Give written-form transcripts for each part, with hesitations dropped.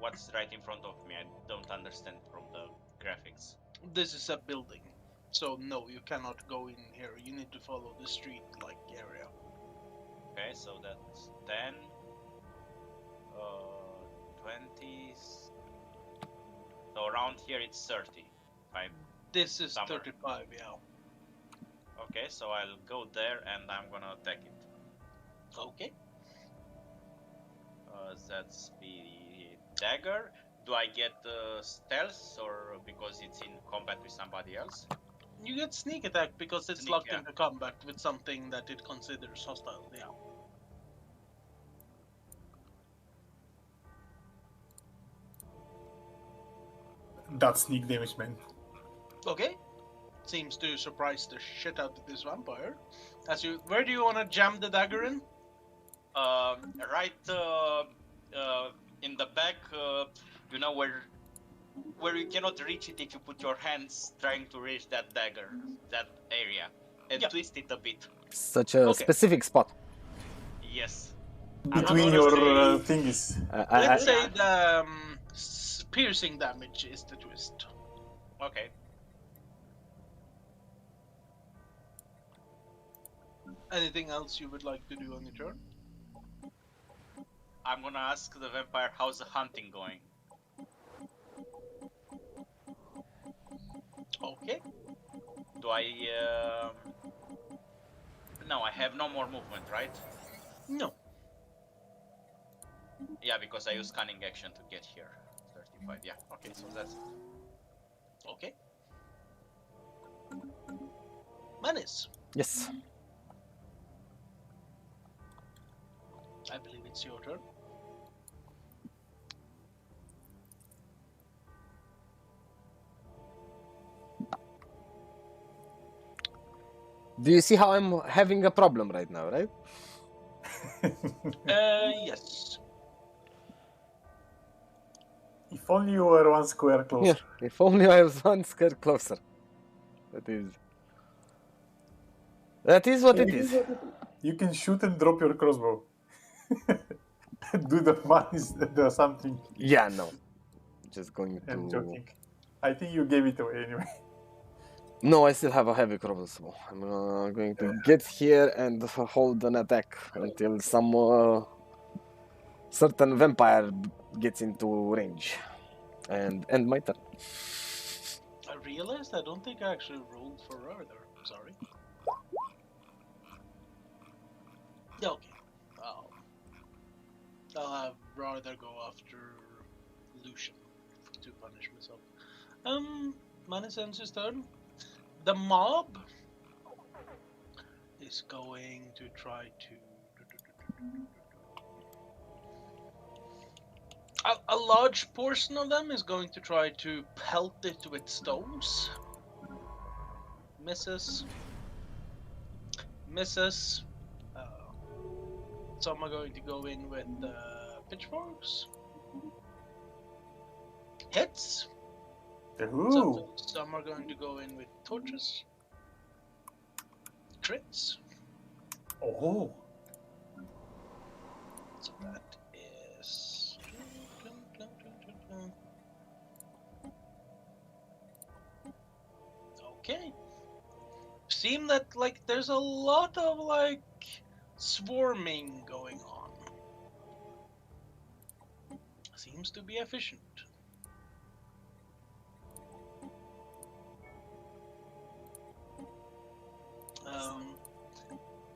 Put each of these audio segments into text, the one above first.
what's right in front of me. I don't understand from the graphics. This is a building, so no, you cannot go in here. You need to follow the street-like area. Okay, so that's 10, 20. So around here it's 30. This is Somewhere. 35, yeah. Okay, so I'll go there and I'm gonna attack it. Okay. That's the dagger. Do I get stealth or because it's in combat with somebody else? You get sneak attack because it's Sneak, locked yeah. into combat with something that it considers hostile, yeah. That's sneak damage, man. Okay. Seems to surprise the shit out of this vampire. Where do you want to jam the dagger in? Right in the back, you know where you cannot reach it if you put your hands trying to reach that dagger, that area, and twist it a bit. Such a specific spot. Yes. Between your thingies. Let's say the piercing damage is the twist. Okay. Anything else you would like to do on your turn? I'm gonna ask the vampire how's the hunting going. Okay. Do I? No, I have no more movement, right? No. Yeah, because I use cunning action to get here. 35. Yeah. Okay, so that's it. Okay. Menace. Yes. I believe it's your turn. Do you see how I'm having a problem right now, right? Yes. If only you were one square closer. Yeah. If only I was one square closer. That is what it is. You can shoot and drop your crossbow. Do the monies, the something. Yeah, no. Just going to. I'm joking. I think you gave it away anyway. No, I still have a heavy crossbow. I'm going to get here and hold an attack until some certain vampire gets into range and end my turn. I realized I don't think I actually rolled for Ruther. Sorry. Yeah, okay. I'll have Ruther go after Lucian to punish myself. Manus ends his turn. The mob is going to try to... A large portion of them is going to try to pelt it with stones. Misses. Misses. Some are going to go in with pitchforks. Hits. Some are going to go in with torches. Crits. Oh. So that is... Okay. Seem that, like, there's a lot of, like, swarming going on. Seems to be efficient.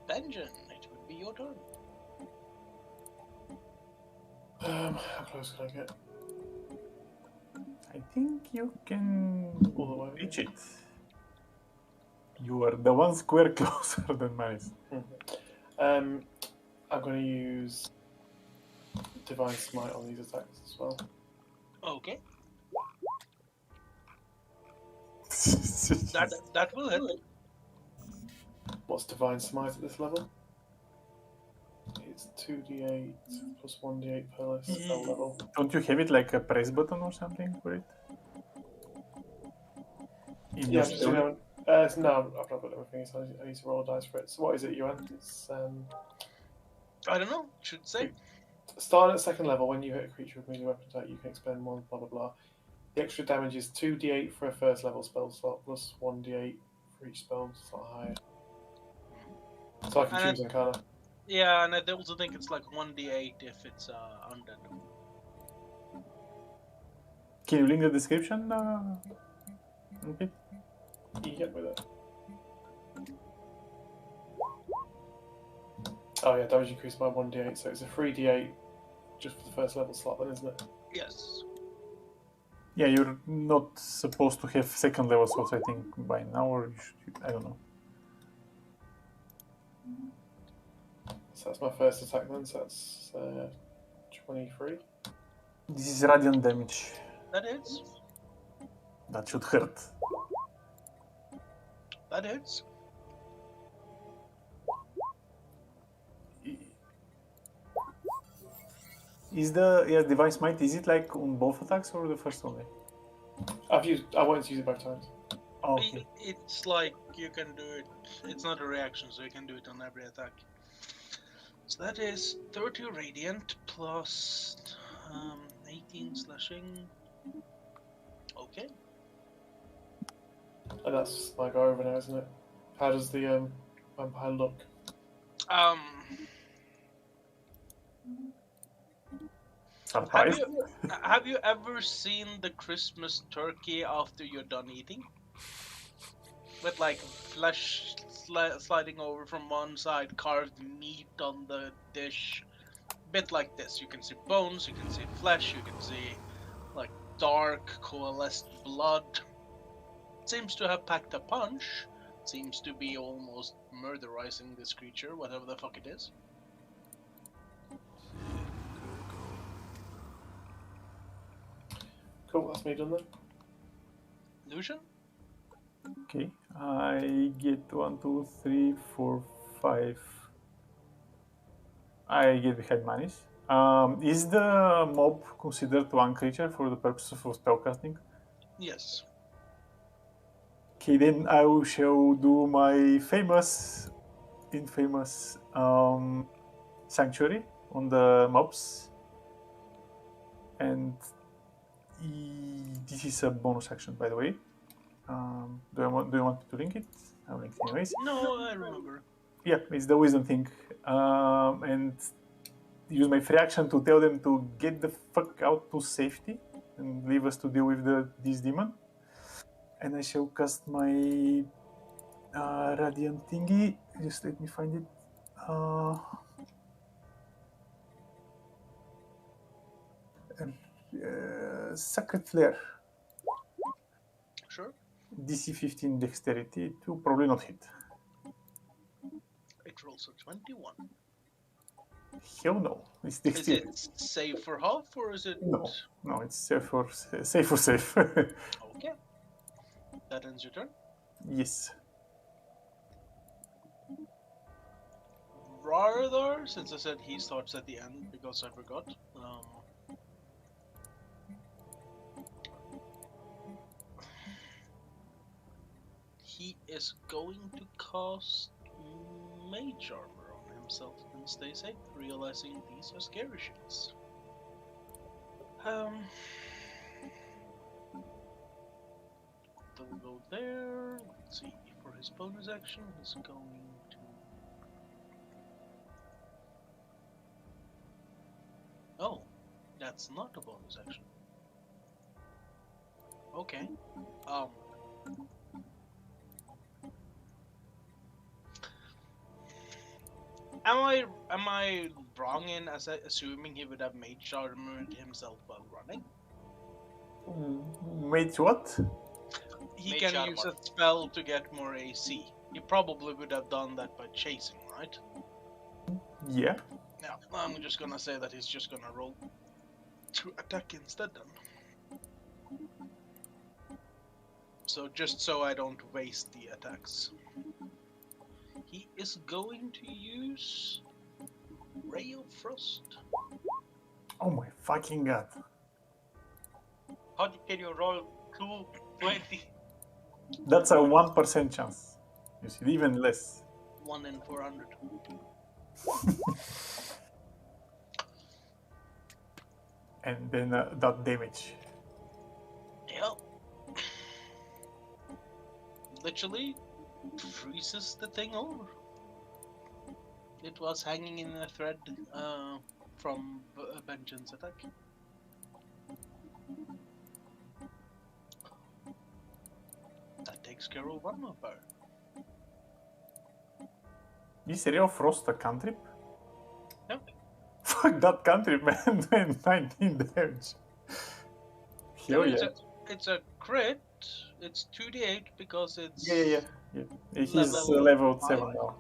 Benjamin, it would be your turn. How close can I get? I think you can All the way. reach it. You are the one square closer than Maris. I'm going to use Divine Smite on these attacks as well. Okay. That will hit. What's Divine Smite at this level? It's 2d8 plus 1d8 per spell level. Don't you have it like a press button or something for it? In Yeah, your no, I've not got everything, so I need to roll a dice for it. So what is it, Yuan? It's I don't know. Should say. Starting at second level, when you hit a creature with melee weapon attack, you can expend one, blah blah blah. The extra damage is 2d8 for a first level spell slot, plus 1d8 for each spell slot higher. So I can And choose Arcana. Yeah, and I also think it's like 1d8 if it's undead. Can you link the description? Okay. You get with it. Oh yeah, damage increased by 1d8, so it's a 3d8 just for the first level slot then, isn't it? Yes. Yeah, you're not supposed to have second level slots, I think, by now, or you should, I don't know. So that's my first attack then, so that's 23. This is radiant damage. That is. That should hurt. That is. Is the Divine Smite, is it like on both attacks or the first only? I wanted to use it both times. Oh, okay. It's like you can do it. It's not a reaction, so you can do it on every attack. So that is 30 radiant plus 18 slashing. Okay. And that's my go over now, isn't it? How does the vampire look? Surprised? Have you ever seen the Christmas turkey after you're done eating? With like flesh sliding over from one side, carved meat on the dish. Bit like this. You can see bones, you can see flesh, you can see like dark coalesced blood. Seems to have packed a punch. Seems to be almost murderizing this creature, whatever the fuck it is. Cool, that's me done then. Lucian? Okay, I get 1, 2, 3, 4, 5. I get behind manis. Is the mob considered one creature for the purpose of spellcasting? Yes. Okay, then I shall do my infamous sanctuary on the mobs, and this is a bonus action, by the way. Do you want me to link it? I'll link it anyways. No, I remember. Yeah, it's the wisdom thing, and use my free action to tell them to get the fuck out to safety and leave us to deal with this demon. And I shall cast my radiant thingy. Just let me find it. Sacred Flare. Sure. DC 15 dexterity to probably not hit. It rolls a 21. Hell no. It's Is dexterity. it save for half or is it? No, it's safe for safe. Okay. That ends your turn. Yes. Rardar, since I said he starts at the end because I forgot. He is going to cast Mage Armor on himself and stay safe, realizing these are scary shits. They'll go there. Let's see. For his bonus action, he's going to. Oh, that's not a bonus action. Okay. Am I wrong in assuming he would have Mage Armored himself while running? Mage what? He Mage can armor. use a spell to get more AC. He probably would have done that by chasing, right? Yeah. Yeah, I'm just gonna say that he's just gonna roll to attack instead then. So just so I don't waste the attacks. He is going to use Ray of Frost. Oh my fucking god. How can you roll 220? That's a 1% chance. You see, even less. 1 in 400. and then that damage. Yep. Literally freezes the thing over. It was hanging in a thread from Benjamin's attack. That takes care of one vampire. Is Ray of Frost a cantrip? Yep. Fuck that cantrip, man. 19 damage. Hell yeah. It's a crit. It's 2d8 because it's Yeah. He's Level level 5. 7 now.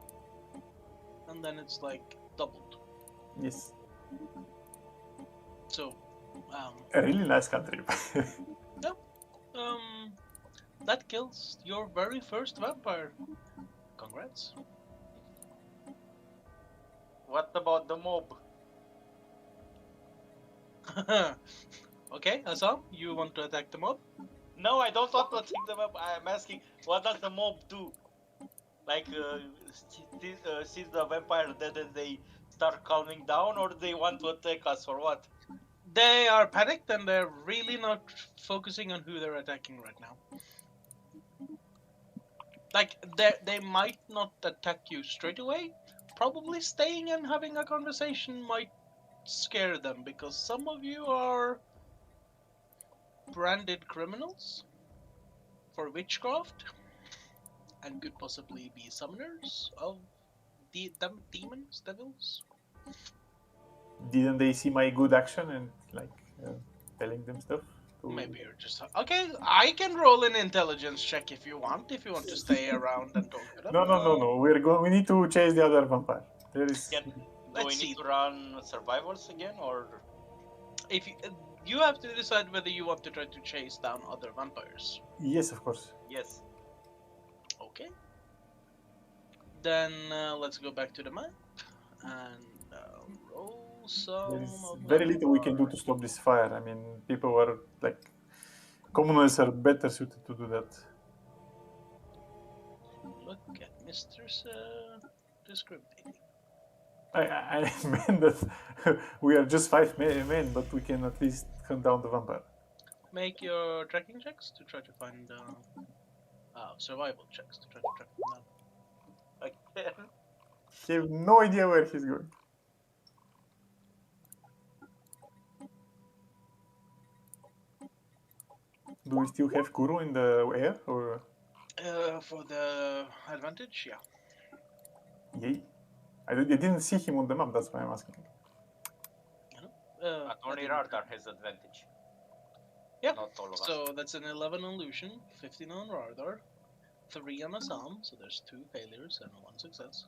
and then it's like doubled. Yes. So, A really nice cantrip. that kills your very first vampire. Congrats. What about the mob? Okay, Assam, you want to attack the mob? No, I don't want to attack the mob. I'm asking, what does the mob do? Like, since the vampire dead and they start calming down, or they want to attack us, or what? They are panicked and they're really not focusing on who they're attacking right now. Like, they might not attack you straight away. Probably staying and having a conversation might scare them, because some of you are branded criminals for witchcraft and could possibly be summoners of demons, devils. Didn't they see my good action and like telling them stuff? Maybe you're just okay. I can roll an intelligence check if you want. If you want to stay around and talk to them. No. We need to chase the other vampire. There is. Do we Let's see. need to run survivals again, or? If you have to decide whether you want to try to chase down other vampires. Yes, of course. Yes. Okay. Then let's go back to the map and roll some. There is of very little we can do to stop this fire. I mean, people are like, commoners are better suited to do that. Look at Mr.'s discriminating. I meant that we are just 5 men, but we can at least hunt down the vampire. Make your tracking checks to try to find survival checks to try to track them down. Again? I have no idea where he's going. Do we still have Kuro in the air, or? For the advantage, yeah. Yay. I didn't see him on the map, that's why I'm asking. But only Radar has advantage. Yeah, Not all of us. so that's an 11 on Lucian, 15 on Radar, 3 on Assam, so there's 2 failures and 1 success.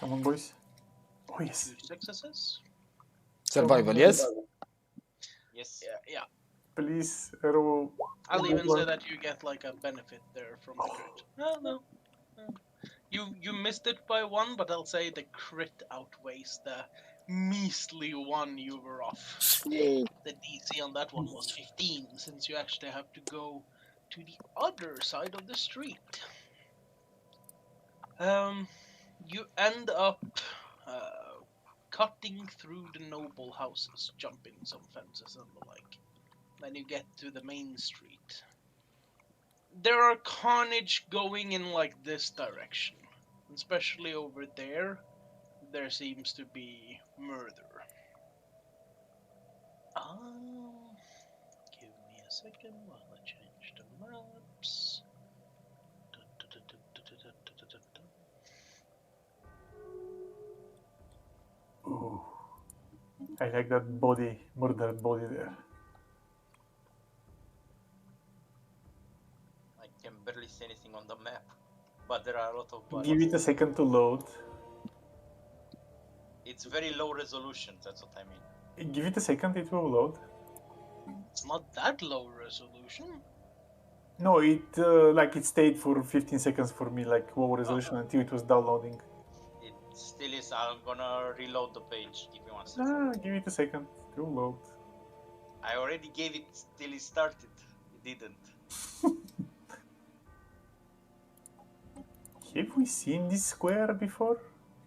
Come on, boys. Oh, yes. 2 successes. Survival, yes? Yes. Yeah. Please, roll. I'll even say that you get like a benefit there from the crit. No. You missed it by 1, but I'll say the crit outweighs the measly 1 you were off. The DC on that one was 15, since you actually have to go to the other side of the street. You end up cutting through the noble houses, jumping some fences and the like. Then you get to the main street. There are carnage going in like this direction. Especially over there, there seems to be murder. Give me a second while I change the maps. Ooh. I like that body, murdered body there. I can barely see anything on the map, but there are a lot of bodies. Give it a second to load. It's very low resolution, that's what I mean. Give it a second, it will load. It's not that low resolution. No, it it stayed for 15 seconds for me, like low resolution until it was downloading. It still is. I'm gonna reload the page. Give me 1 second. Give it a second, it will load. I already gave it till it started. It didn't. Have we seen this square before?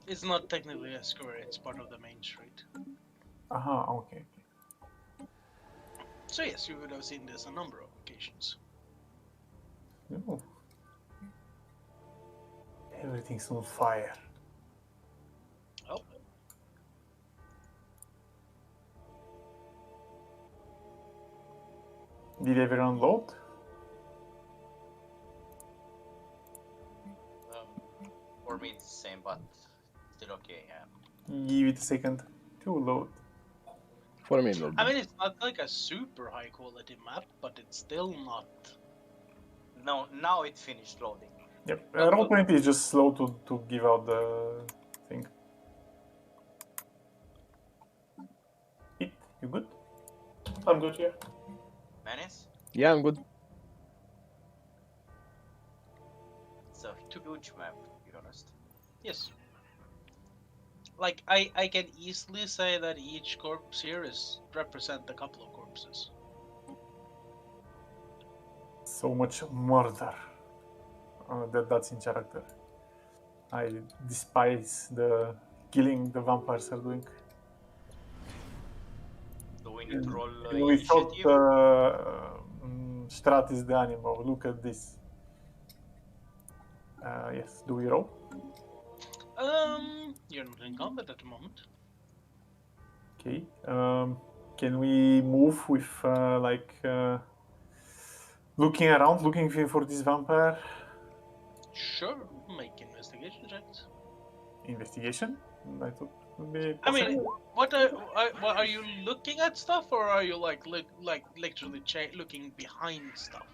It's not technically a square, it's part of the main street. Aha, okay. So yes, you would have seen this a number of occasions. Oh. Everything's on fire. Oh, Did everyone load? For me, it's the same, but still okay. Yeah. Give it a second to load. For me, load. I mean, it's not like a super high quality map, but it's still not. No, now it finished loading. Yep. Roll20 is just slow to give out the thing. You good? I'm good, yeah. Menace? Yeah, I'm good. It's a huge map, to be honest. Yes. Like, I can easily say that each corpse here is represent a couple of corpses. So much murder. That's in character. I despise the killing the vampires are doing. Do we need to roll We thought initiative? Strat is the animal. Look at this. Yes. Do we roll? You're not in combat at the moment. Okay. Can we move with looking around, looking for this vampire? Sure, make investigation checks. Investigation? I thought it would be I mean, possible. what are you looking at stuff, or are you like literally looking behind stuff?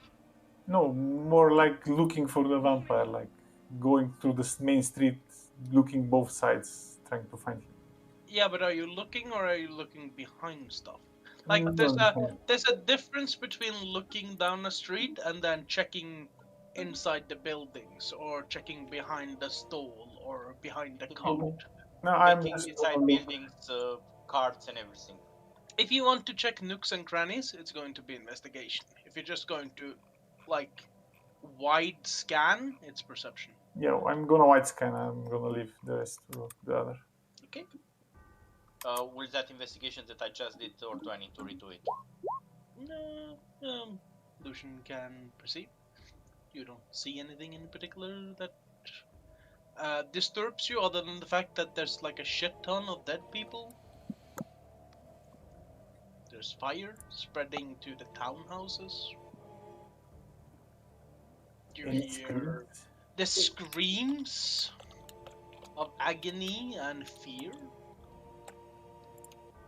No, more like looking for the vampire, like going through the main street, looking both sides, trying to find him. Yeah, but are you looking or are you looking behind stuff? Mm, Like no. there's a difference between looking down a street and then checking inside the buildings or checking behind the stall or behind the cart. No, I'm Checking just inside gonna look. buildings, carts, and everything. If you want to check nooks and crannies, it's going to be investigation. If you're just going to like wide scan, it's perception. Yeah, I'm gonna white scan. I'm gonna leave the rest to the other. Okay. Will that investigation that I just did, or do I need to redo it? No, Lucian can perceive. You don't see anything in particular that disturbs you, other than the fact that there's like a shit ton of dead people. There's fire spreading to the townhouses. You Any hear screams? the screams of agony and fear.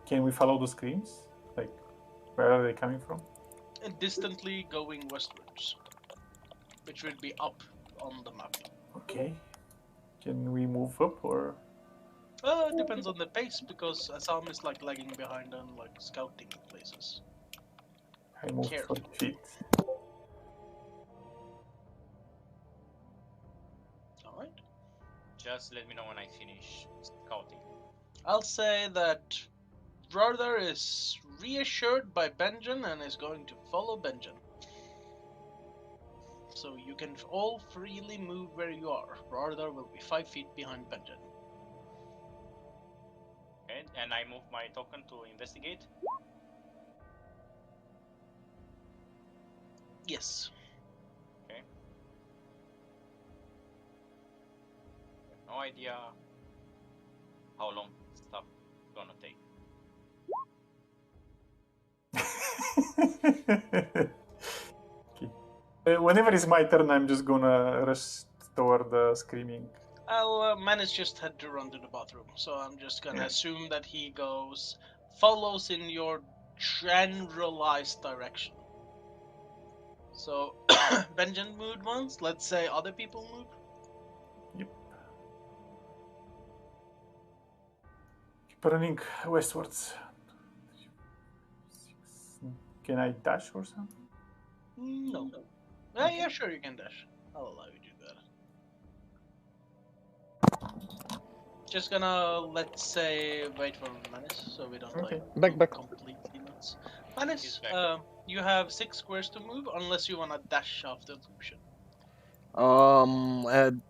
Can we follow the screams? Like, where are they coming from? And distantly going westwards, which would be up on the map. Okay. Can we move up or? It depends on the pace, because Assam is like lagging behind on like scouting places. I moved Careful. 40 feet. Alright. Just let me know when I finish scouting. I'll say that Rardar is reassured by Benjen and is going to follow Benjen. So you can all freely move where you are. Rardar will be 5 feet behind Benjen. Okay, and I move my token to investigate. Yes. Okay. No idea how long stuff gonna take. Okay. Whenever it's my turn, I'm just gonna rush toward the screaming. I'll Manus just had to run to the bathroom, so I'm just gonna Yeah. assume that he follows in your generalized direction. So, Benjen moved once, let's say other people move. Yep. Keep running westwards. Can I dash or something? No. Yeah, sure, you can dash. I'll allow you to do that. Just gonna, let's say, wait for Manus, so we don't Okay. like Back. completely nuts. Manus, He's back. you have 6 squares to move, unless you wanna dash after Lucian.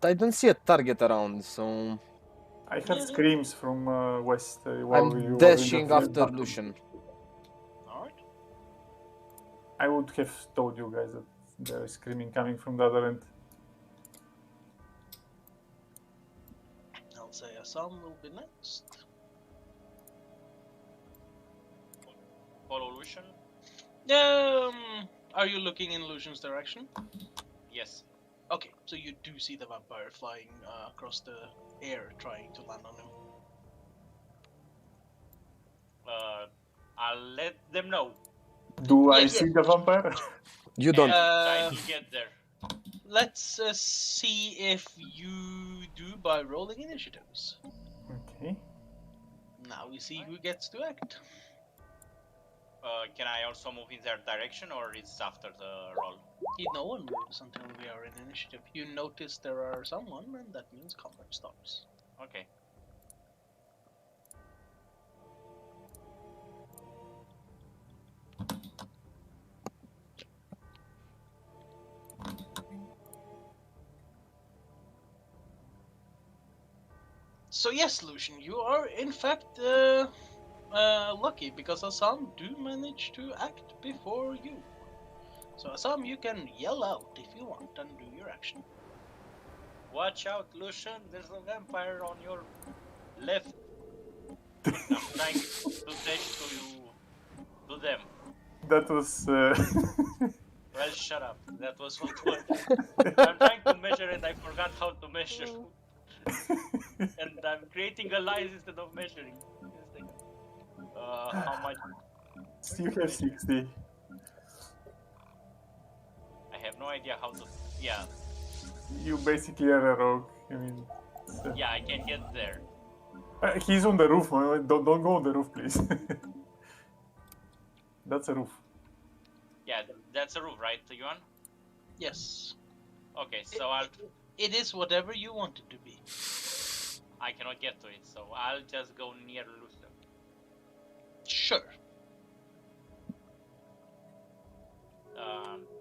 I don't see a target around, so I heard screams from west while we I'm were dashing in the after bathroom. Lucian. Alright. I would have told you guys that there is screaming coming from the other end. I'll say Assam will be next. Follow Lucian? Are you looking in Lucian's direction? Yes. Okay, so you do see the vampire flying across the air, trying to land on him. I'll let them know. Do I Yes. see the vampire? You don't. Try to get there. Let's see if you do by rolling initiatives. Okay. Now we see who gets to act. Can I also move in their direction, or is after the roll? No one moves until we are in initiative. You notice there are someone, and that means combat stops. Okay. So yes, Lucian, you are in fact lucky because Assam do manage to act before you. So Assam, you can yell out if you want and do your action. Watch out, Lucian. There's a vampire on your left. I'm trying to dash to them. That was. Well, shut up. That was what was. I'm trying to measure and I forgot how to measure. And I'm creating a line instead of measuring. How much? You have 60. I have no idea how to. Yeah. You basically are a rogue. I mean. Yeah, I can get there. He's on the roof, man. Don't go on the roof, please. That's a roof. Yeah, that's a roof, right, Yuan? Yes. Okay, so It is whatever you want it to be. I cannot get to it, so I'll just go near Lucian. Sure.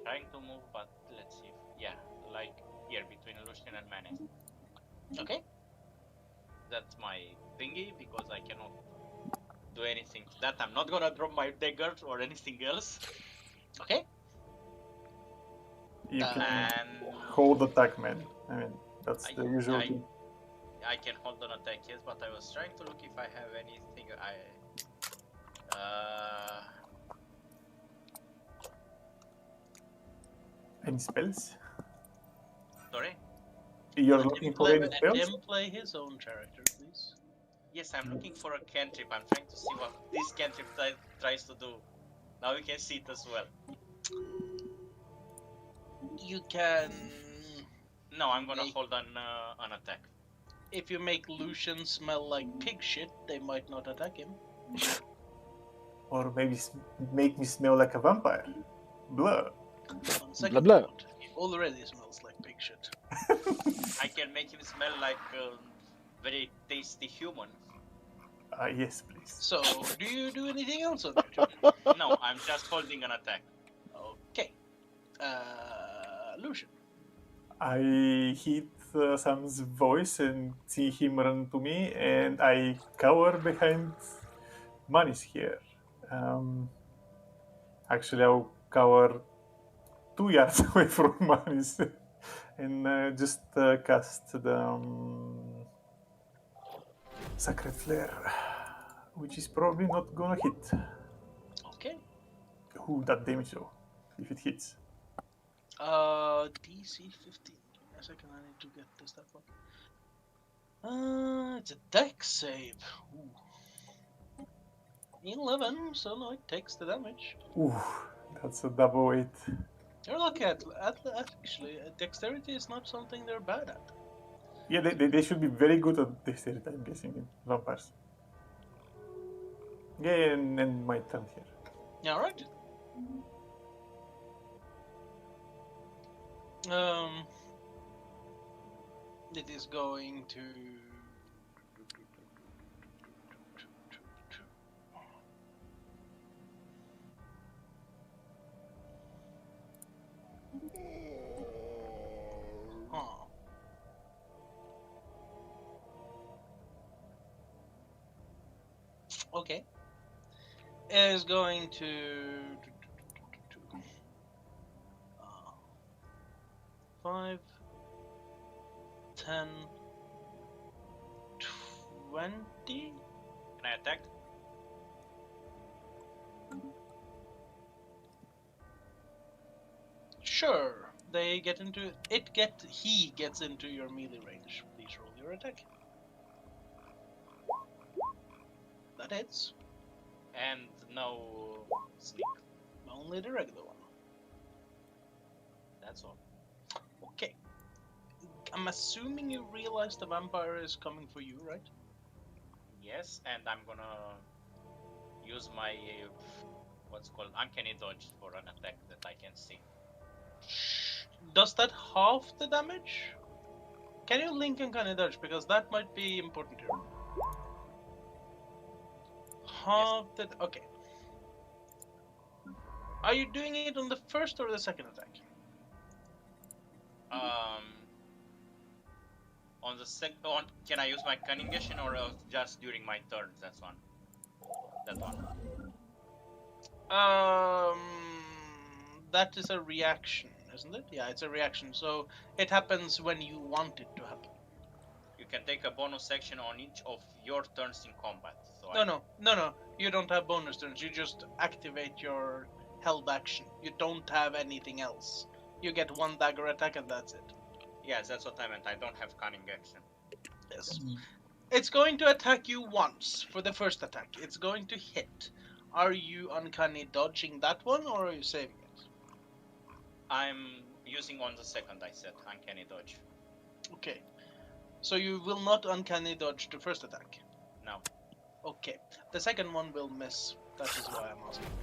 Trying to move, but let's see. Yeah, like here between Lucian and Manes. Okay. That's my thingy because I cannot do anything. That I'm not gonna drop my dagger or anything else. Okay. You can And hold attack, man. I mean, that's the usual thing. I can hold an attack, yes, but I was trying to look if I have anything. Any spells? Sorry? You're looking for any Let spells? him play his own character, please. Yes, I'm looking for a cantrip. I'm trying to see what this cantrip tries to do. Now you can see it as well. You can... No, I'm gonna hold an attack. If you make Lucian smell like pig shit, they might not attack him. Or maybe make me smell like a vampire? Blood. On second Blah, blah. thought, he already smells like pig shit. I can make him smell like a very tasty human. Yes, please. So, do you do anything else on your turn? No, I'm just holding an attack. Okay. Lucian. I hit Sam's voice and see him run to me, and I cover behind Manis here. Actually, I'll cover 2 yards away from Manis and just cast the Sacred Flare, which is probably not gonna hit. Okay. Ooh, that damage though, if it hits. DC 15. Give me a second, I need to get this stuff up. It's a dex save. Ooh. 11, so no, it takes the damage. Ooh, that's a double 8. You're lucky at actually, dexterity is not something they're bad at. Yeah, they should be very good at dexterity, I'm guessing, in vampires. Yeah, and my turn here. Yeah, alright. It is going to... Huh. Okay. Is going to... 5, 10, 20. Can I attack? Sure. They get into it. He gets into your melee range. Please roll your attack. That hits. And no sneak. Only the regular one. That's all. Okay. I'm assuming you realize the vampire is coming for you, right? Yes, and I'm gonna use my what's called uncanny dodge for an attack that I can see. Does that half the damage? Can you link uncanny dodge, because that might be important here. Half the okay. Are you doing it on the first or the second attack? On the second, can I use my cunning action or just during my turn? That's one. That one. That is a reaction, isn't it? Yeah, it's a reaction. So it happens when you want it to happen. You can take a bonus action on each of your turns in combat. So No. You don't have bonus turns. You just activate your held action. You don't have anything else. You get one dagger attack and that's it. Yes, that's what I meant. I don't have cunning action. Yes. It's going to attack you once for the first attack. It's going to hit. Are you uncanny dodging that one or are you saving it? I'm using on the second, I said, uncanny dodge. Okay. So you will not uncanny dodge the first attack? No. Okay. The second one will miss. That is why I'm asking.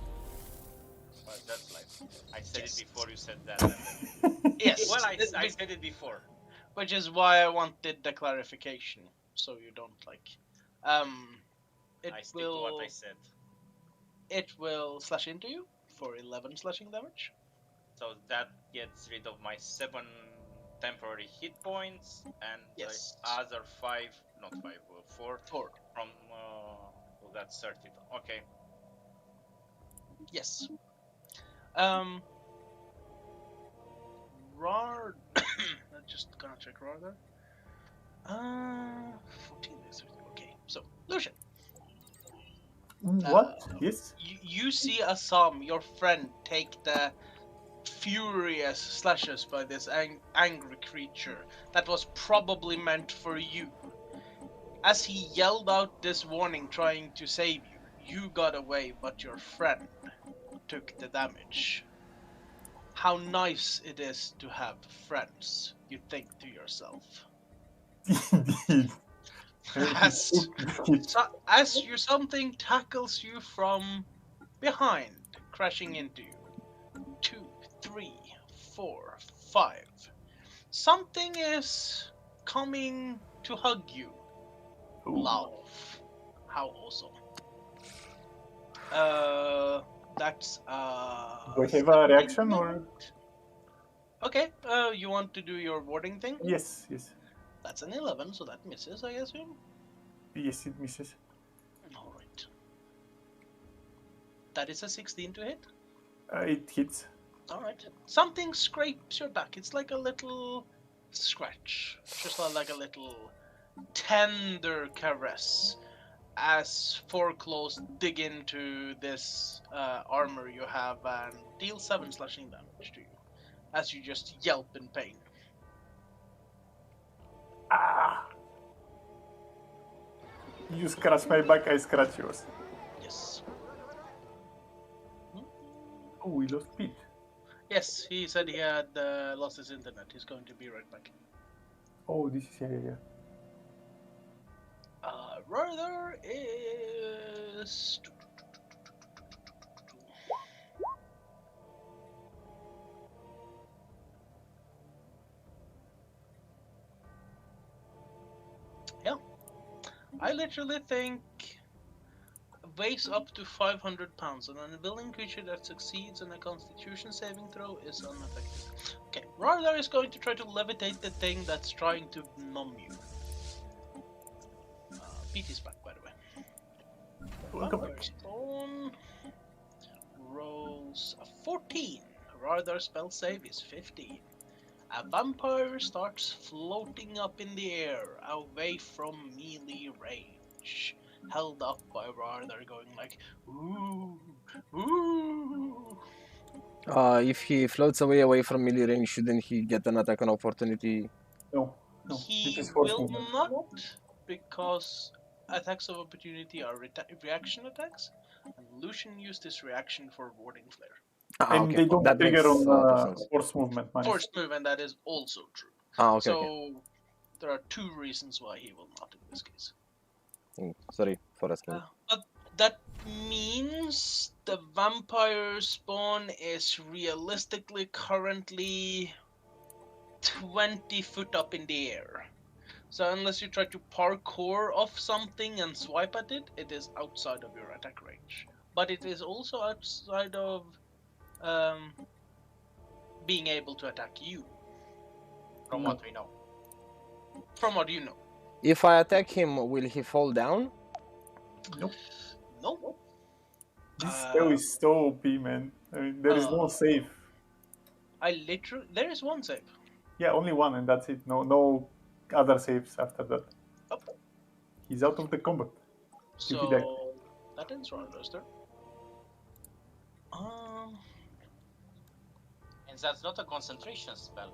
Well, that's like, I said Yes. it before you said that. And then... Yes. Well, I said it before. Which is why I wanted the clarification, so you don't like. It I stick will. to what I said. It will slash into you for 11 slashing damage. So that gets rid of my 7 temporary hit points and Yes. the other 4 Four. from that's 30. Okay. Yes. Rar. I'm just gonna check Rar there. 14 days. Okay, so Lucian, What? Yes? you see Assam, your friend, take the furious slashes by this angry creature that was probably meant for you. As he yelled out this warning trying to save you, you got away, but your friend took the damage. How nice it is to have friends, you think to yourself. Indeed. As something tackles you from behind, crashing into you. 2, 3, 4, 5. Something is coming to hug you. Love. How awesome. That's Do I have a reaction or? Okay, you want to do your warding thing? Yes. That's an 11, so that misses, I assume. Yes, it misses. Alright. That is a 16 to hit. It hits. Alright. Something scrapes your back. It's like a little scratch. Just like a little tender caress. As 4 claws dig into this armor you have and deal 7 slashing damage to you. As you just yelp in pain. Ah! You scratch my back, I scratch yours. Yes. Oh, we lost Pete. Yes, he said he had lost his internet. He's going to be right back. Oh, this is yeah. Rather is... Yeah. I literally think weighs up to 500 pounds, and an willing creature that succeeds in a constitution saving throw is unaffected. Okay, Rardar is going to try to levitate the thing that's trying to numb you. Pete is back, by the way. Welcome back. Stone rolls a 14. Rardar spell save is 15. A vampire starts floating up in the air, away from melee range, held up by Radar, going like, ooh, ooh. If he floats away from melee range, shouldn't he get an attack on opportunity? No, no. He This is force will movement. not, because attacks of opportunity are reaction attacks, and Lucian used his reaction for warding flare. And Okay. they don't That makes trigger a lot of on sense. force movement. Manis. Force movement, that is also true. Okay. So Okay. there are two reasons why he will not in this case. Sorry for asking. But that means the vampire spawn is realistically currently 20 foot up in the air. So unless you try to parkour off something and swipe at it, it is outside of your attack range. But it is also outside of being able to attack you, From what we know. from what you know. If I attack him, will he fall down? Nope. No. This spell is so OP, man. I mean, there is no save. There is one save. Yeah, only one, and that's it. No other saves after that. Oh. He's out of the combat. If he died. So that ends Ronda's turn. And that's not a concentration spell.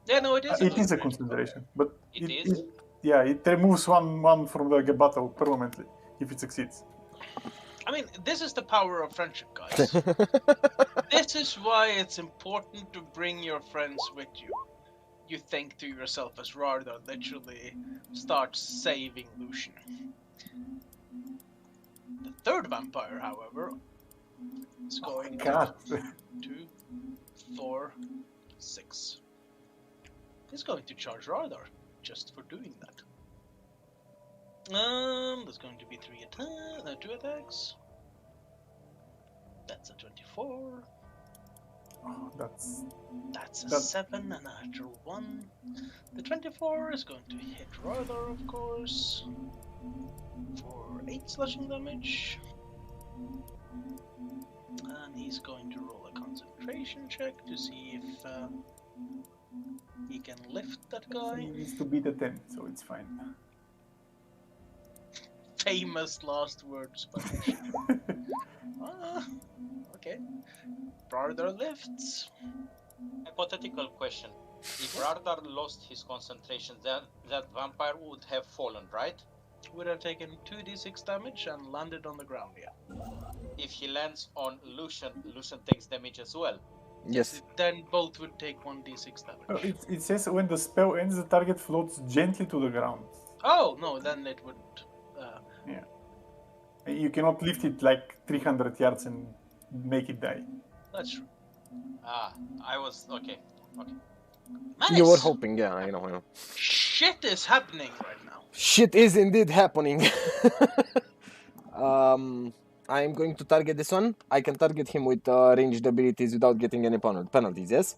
Yeah, no, it is. It is a concentration, but It is? it removes one from the battle permanently if it succeeds. I mean, this is the power of friendship, guys. This is why it's important to bring your friends with you. You think to yourself as Rarda literally starts saving Lucian. The third vampire, however, is going God. 2, 4, 6. He's going to charge Radar just for doing that. There's going to be 2 attacks. That's a 24. Oh, That's a 7 and a natural 1. The 24 is going to hit Radar, of course, for 8 slashing damage. And he's going to roll a concentration check to see if he can lift that guy. He needs to beat a 10, so it's fine. Famous last words by okay. Radar lifts. Hypothetical question. If Radar lost his concentration, that vampire would have fallen, right? Would have taken 2d6 damage and landed on the ground, yeah. If he lands on Lucian, Lucian takes damage as well. Yes. Then both would take 1d6 damage. It says when the spell ends, the target floats gently to the ground. Oh, no, then it wouldn't. You cannot lift it like 300 yards and make it die. That's true. I was... Okay. Manis, You were hoping, yeah, I know. shit is happening right now. Shit is indeed happening. I'm going to target this one. I can target him with ranged abilities without getting any penalties, yes?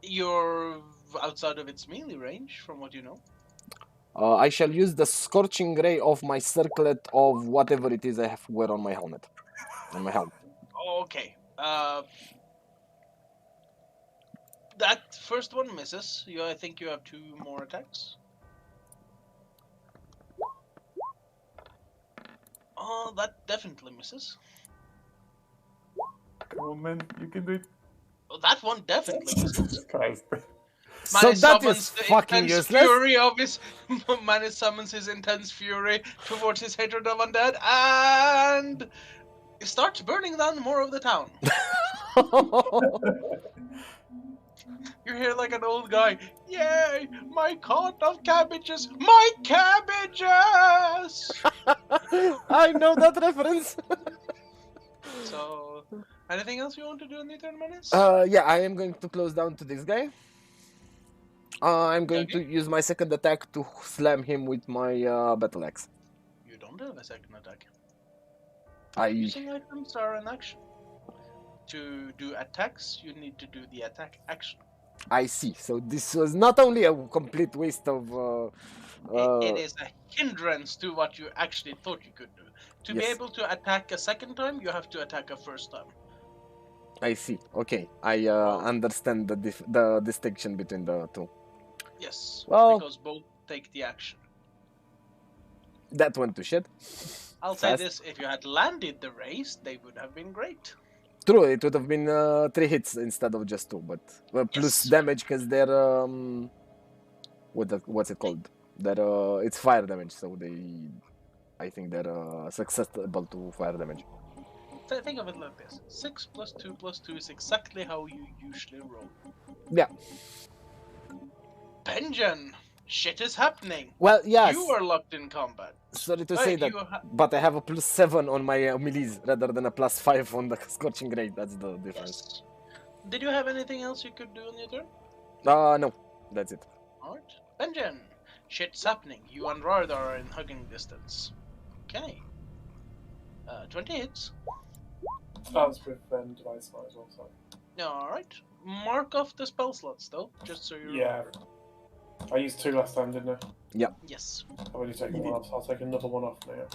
You're outside of its melee range, from what you know. I shall use the scorching ray of my circlet of whatever it is I have to wear on my helmet. On my helm. Okay. That first one misses. I think you have 2 more attacks. Oh, that definitely misses. Come on, man, you can do it. Oh, that one definitely misses. Jesus Christ. So Manis that summons is the fucking intense useless. fury of his. Manis summons his intense fury towards his hatred of undead, and he starts burning down more of the town. You hear like an old guy, "Yay, my cart of cabbages! My cabbages!" I know that reference. So, anything else you want to do in the turn, Manis? Yeah, I am going to close down to this guy. I'm going to Okay. use my second attack to slam him with my battle axe. You don't have a second attack. I Using items are an action. To do attacks, you need to do the attack action. see. So this was not only a complete waste of. It is a hindrance to what you actually thought you could do. To be Yes. able to attack a second time, you have to attack a first time. I see. Okay, I understand the distinction between the two. Yes, Well- because both take the action. That went to shit. I'll say Fast. this: if you had landed the race, they would have been great. True, it would have been 3 hits instead of just 2, but plus Yes. damage because they're what's it called? It's fire damage, so I think they're susceptible to fire damage. Think of it like this: 6 plus 2 plus 2 is exactly how you usually roll. Yeah. Benjen, shit is happening. Well, yes. You are locked in combat. Sorry to say that, You but I have a +7 on my melees rather than a +5 on the scorching ray. That's the difference. Yes. Did you have anything else you could do on your turn? No, that's it. Alright. Benjen, shit's happening. You and Rardar are in hugging distance. Okay. 20 hits. That's with device smite as well. Sorry. Alright. Mark off the spell slots though, just so you Yeah. remember. I used 2 last time, didn't I? Yes. I've only taken You one off. So I'll take another one off now.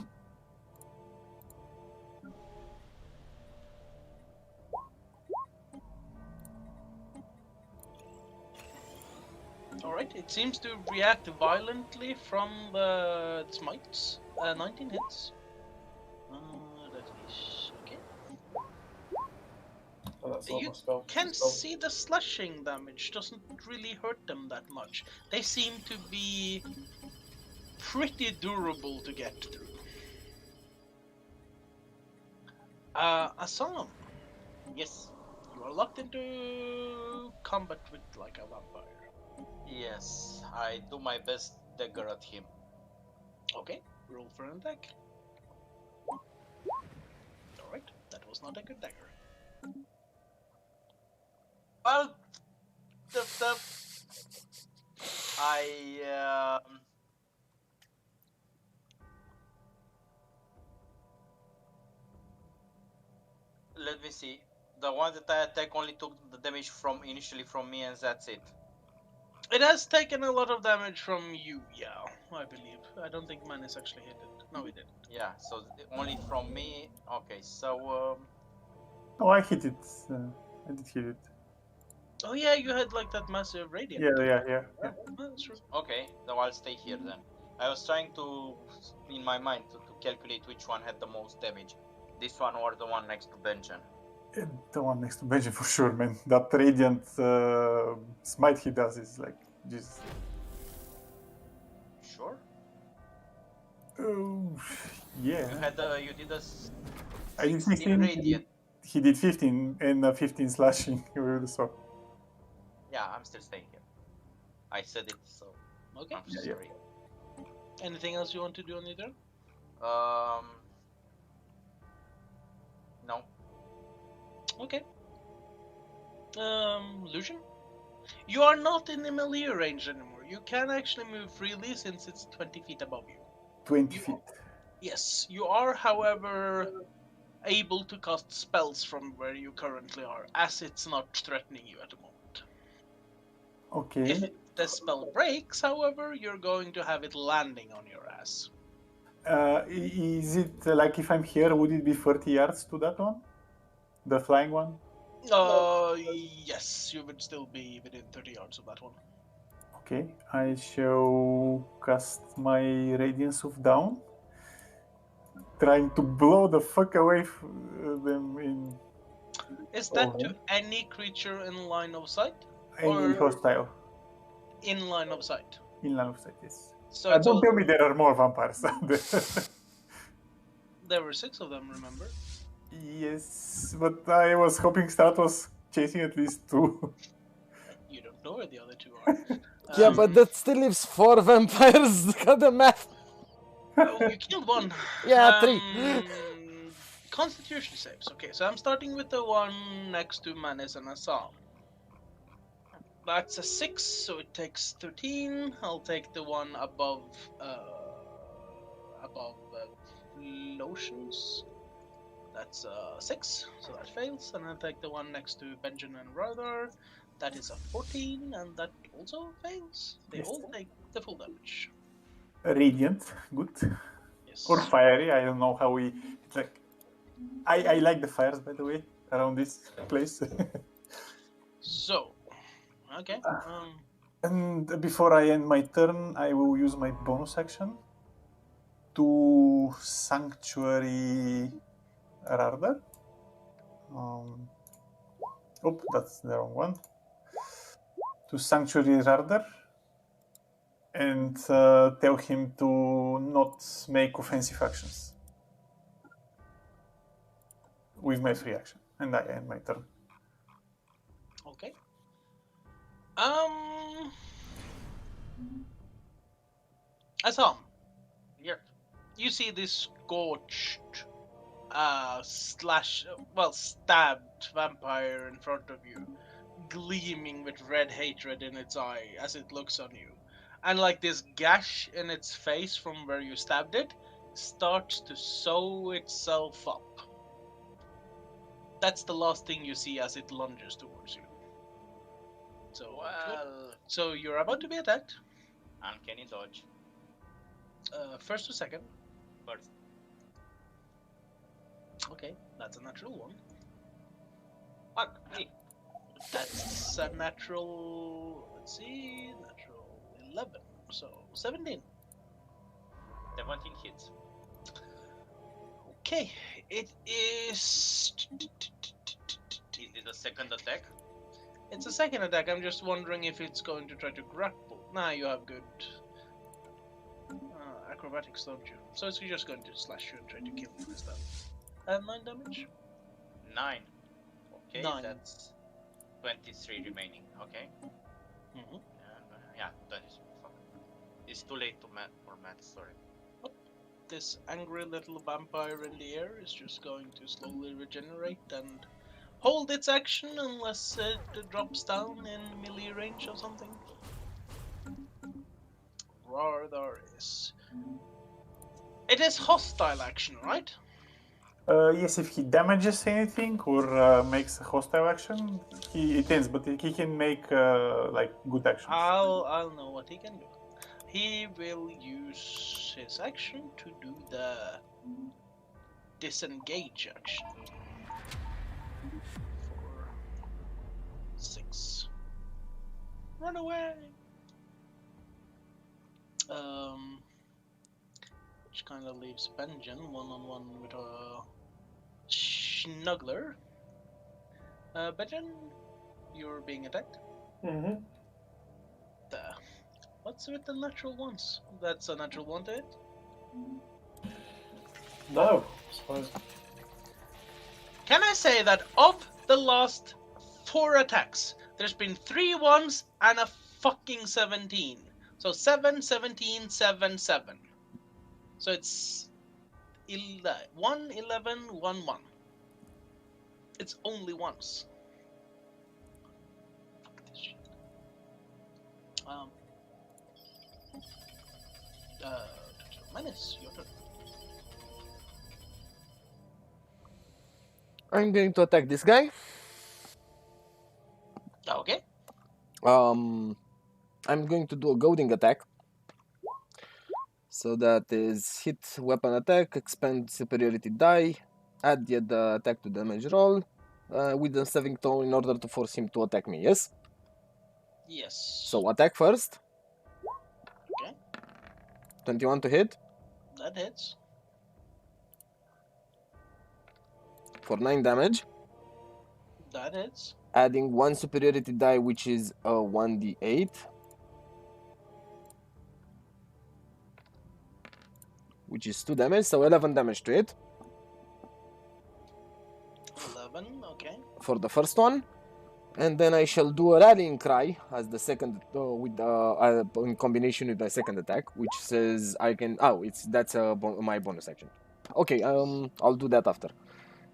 Alright, it seems to react violently from the smites. 19 hits. That is okay. And that's not You my spell. Can spell. see the slashing damage doesn't really hurt them that much. They seem to be pretty durable to get through. Assam, Yes. you are locked into combat with like a vampire. Yes. I do my best dagger at him. Okay, roll for an attack. Alright, that was not a good dagger. Well, I let me see. The one that I attack only took the damage initially from me, and that's it. It has taken a lot of damage from you, yeah, I believe. I don't think Manus actually hit it. No, he didn't. Yeah. So only from me. Okay. So Oh, I hit it. I did hit it. Oh yeah, you had like that massive radiant. Yeah. That's true. okay. Then I'll stay here then. I was trying to, in my mind, to calculate which one had the most damage. This one or the one next to Benjen. The one next to Benji for sure, man. That radiant smite he does is like, Jesus. Sure. Oh, You yeah. had you did a I did 16 16. radiant. He did 15 and 15 slashing with the sword. Yeah, I'm still staying here. I said it, so Okay. I'm Yeah. sorry. Anything else you want to do on your turn? No. Okay. Lucian? You are not in the melee range anymore. You can actually move freely since it's 20 feet above you. 20 You- feet. Yes, you are, however, able to cast spells from where you currently are, as it's not threatening you at the moment. Okay. If the spell breaks, however, you're going to have it landing on your ass. Is it like if I'm here, would it be 30 yards to that one? The flying one? Yes, you would still be within 30 yards of that one. Okay. I shall cast my Radiance of Dawn. Trying to blow the fuck away them in Is that Oh, to any creature in line of sight? any Or- hostile. In line of sight. In line of sight, yes. So it's Don't all, tell me there are more vampires out there. there were 6 of them, remember? Yes, but I was hoping Strat was chasing at least 2. You don't know where the other 2 are. Yeah, but that still leaves 4 vampires. Got the math. Oh, you killed one. Yeah, 3. Constitution saves. Okay, so I'm starting with the one next to Manis and Assam. That's a 6, so it takes 13. I'll take the one above Lotions. That's 6, so that fails. And I'll take the one next to Benjamin and Rother. That is a 14, and that also fails. They Yes. all take the full damage. Radiant, good. Yes. Or fiery, I don't know how we. It's like. I like the fires, by the way. around this place. So, okay. And before I end my turn, I will use my bonus action to Sanctuary Radar. That's the wrong one. To Sanctuary Radar and tell him to not make offensive actions with my free action. And I end my turn. Okay. Assam, Yep. you see this scorched, stabbed vampire in front of you, gleaming with red hatred in its eye as it looks on you. And like this gash in its face from where you stabbed it starts to sew itself up. That's the last thing you see as it lunges towards you. So you're about to be attacked. Uncanny dodge. First or second? First. Okay, that's a natural one. Fuck me. That's a natural. Let's see, natural 11. So 17. 17 hits. Okay, it is. Is it a second attack? It's a second attack. I'm just wondering if it's going to try to grapple. Nah, you have good acrobatics, don't you? So it's just going to slash you and try to kill you this time. 9 damage. 9. Okay, 9. that's 23 remaining. Okay. Mm-hmm. Yeah, that is. Fuck. It's too late for math. Sorry. This angry little vampire in the air is just going to slowly regenerate and hold its action unless it drops down in melee range or something. Radar is. It is hostile action, right? Yes, if he damages anything or makes a hostile action, it ends, but he can make like good actions. I'll know what he can do. He will use his action to do the disengage action for 6. Run away. Which kind of leaves Benjen one-on-one with a snuggler. Benjen, you're being attacked. Mm-hmm. What's with the natural ones? That's a natural one to hit. No, I suppose. Can I say that of the last 4 attacks, there's been 3 ones and a fucking 17. So 7, 17, 7, 7. So it's 1, 11, 1, 1. It's only once. Fuck this shit. Menace, your turn. I'm going to attack this guy. Okay. I'm going to do a goading attack. So that is hit, weapon attack, expend superiority die, add the attack to damage roll, with the saving throw in order to force him to attack me, yes? Yes. So attack first. Okay. 21 to hit. That hits. For 9 damage. That hits. Adding 1 superiority die, which is a 1d8. Which is 2 damage, so 11 damage to it. 11, okay. For the first one. And then I shall do a rallying cry as the second, in combination with my second attack, which says I can. That's my bonus action. Okay, I'll do that after.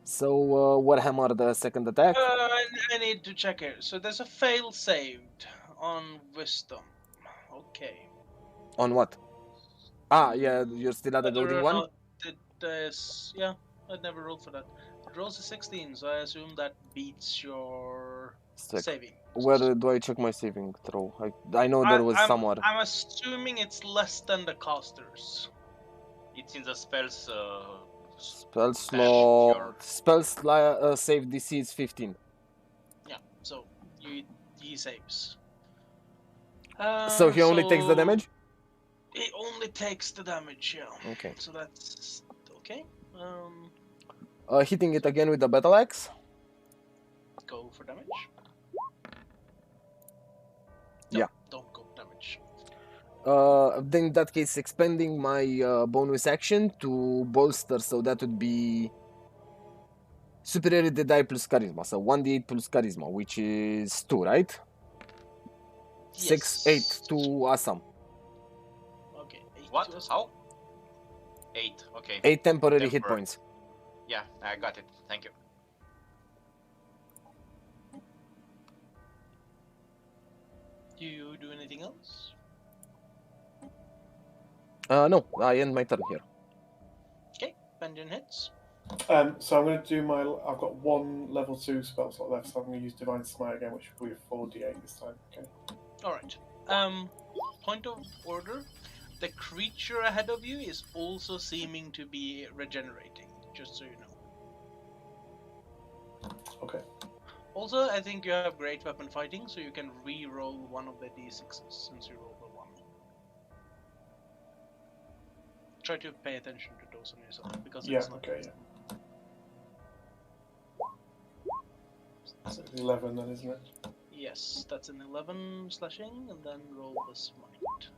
So Warhammer, the second attack. I need to check it. So there's a fail saved on wisdom. Okay. On what? Yeah, you're still at the Whether goading or one. not yeah, I never rolled for that. It rolls a 16, so I assume that beats your saving. Where do I check my saving throw? I know there was somewhere. I'm assuming it's less than the casters. It's in the spells Spell your- slot. Save DC is 15. Yeah, so he saves. So he only takes the damage? He only takes the damage, yeah. Okay. So that's okay. Hitting it again with the battle axe. Go for damage. Yeah. Don't go damage. Then in that case, expanding my bonus action to bolster, so that would be superiority die plus charisma, so 1d8 plus charisma, which is 2, right? 6, 8 to awesome. Okay. 8 What? to us. How? 8. Okay. 8 temporary hit Temporary. points. Yeah, I got it. Thank you. Do you do anything else? No, I end my turn here. Okay. Benjen hits. So I'm going to do my. I've got one level 2 spell slot left, so I'm going to use Divine Smite again, which will be a 4d8 this time. Okay. All right. Point of order. The creature ahead of you is also seeming to be regenerating. Just so you know. Okay. Also, I think you have great weapon fighting, so you can re-roll one of the d6s since you rolled a 1. Try to pay attention to those on yourself because Yeah. it's not. Okay. Yeah. So it's 11 then, isn't it? Yes, that's an 11 slashing, and then roll the smite.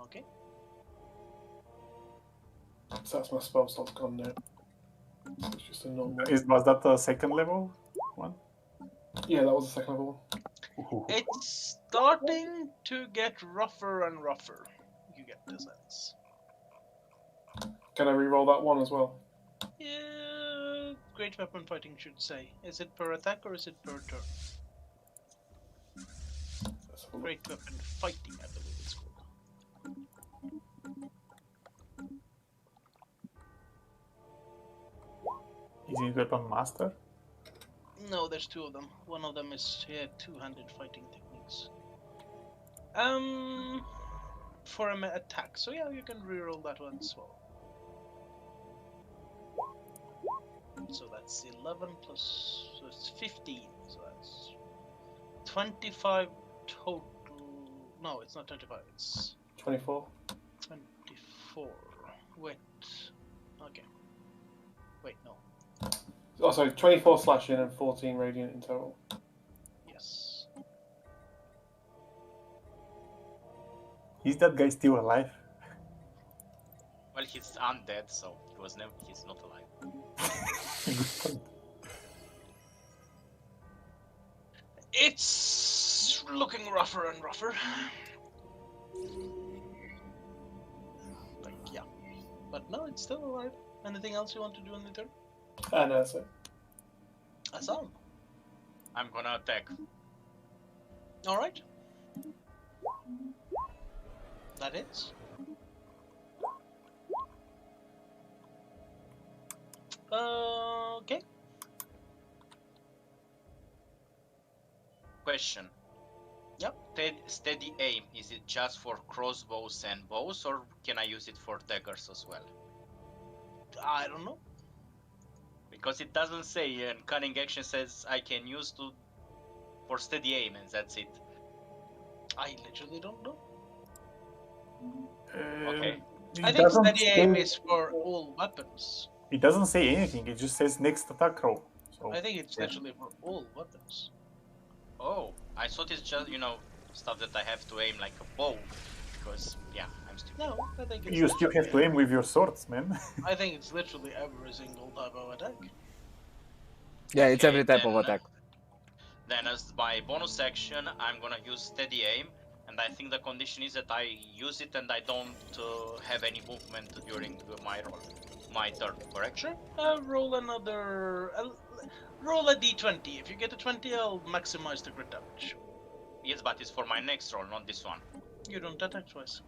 Okay. So that's my spell slot's gone now. So it's just a normal. Was that a second level one? Yeah, that was the second level one. It's starting to get rougher and rougher. You get the sense. Can I re-roll that one as well? Yeah, great weapon fighting should say. Is it per attack or is it per turn? Let's have a look. Great weapon fighting, I believe it's called. Is it weapon master? No, there's 2 of them. One of them is two-handed fighting techniques. For an attack. So yeah, you can reroll that one as well. So that's 11 plus, so it's 15. So that's 25 total. No, it's not 25. It's 24. 24. Wait. Okay. Wait, no. Oh, sorry, 24 slashing and 14 radiant in total. Yes. Is that guy still alive? Well, he's undead, so he's not alive. It's looking rougher and rougher. Like, yeah. But no, it's still alive. Anything else you want to do in the turn? No, that's it. Assam. I'm gonna attack. Alright. That is. Okay. Question. Yep. Steady aim, is it just for crossbows and bows, or can I use it for daggers as well? I don't know. Because it doesn't say, and cunning action says I can use for steady aim, and that's it. I literally don't know. Okay. I think steady aim is for all weapons. It doesn't say anything. It just says next attack roll. So I think it's literally for all weapons. Oh, I thought it's just, stuff that I have to aim like a bow. Because, yeah, I'm stupid. No, I think it's you still have to aim with your swords, man. I think it's literally every single type of attack. Yeah, it's Okay, every type of then- attack. Then as my bonus action, I'm gonna use steady aim. And I think the condition is that I use it and I don't have any movement during my turn, correct? Sure. Roll another. Roll a d20. If you get a 20, I'll maximize the crit damage. Yes, but it's for my next roll, not this one. You don't attack twice.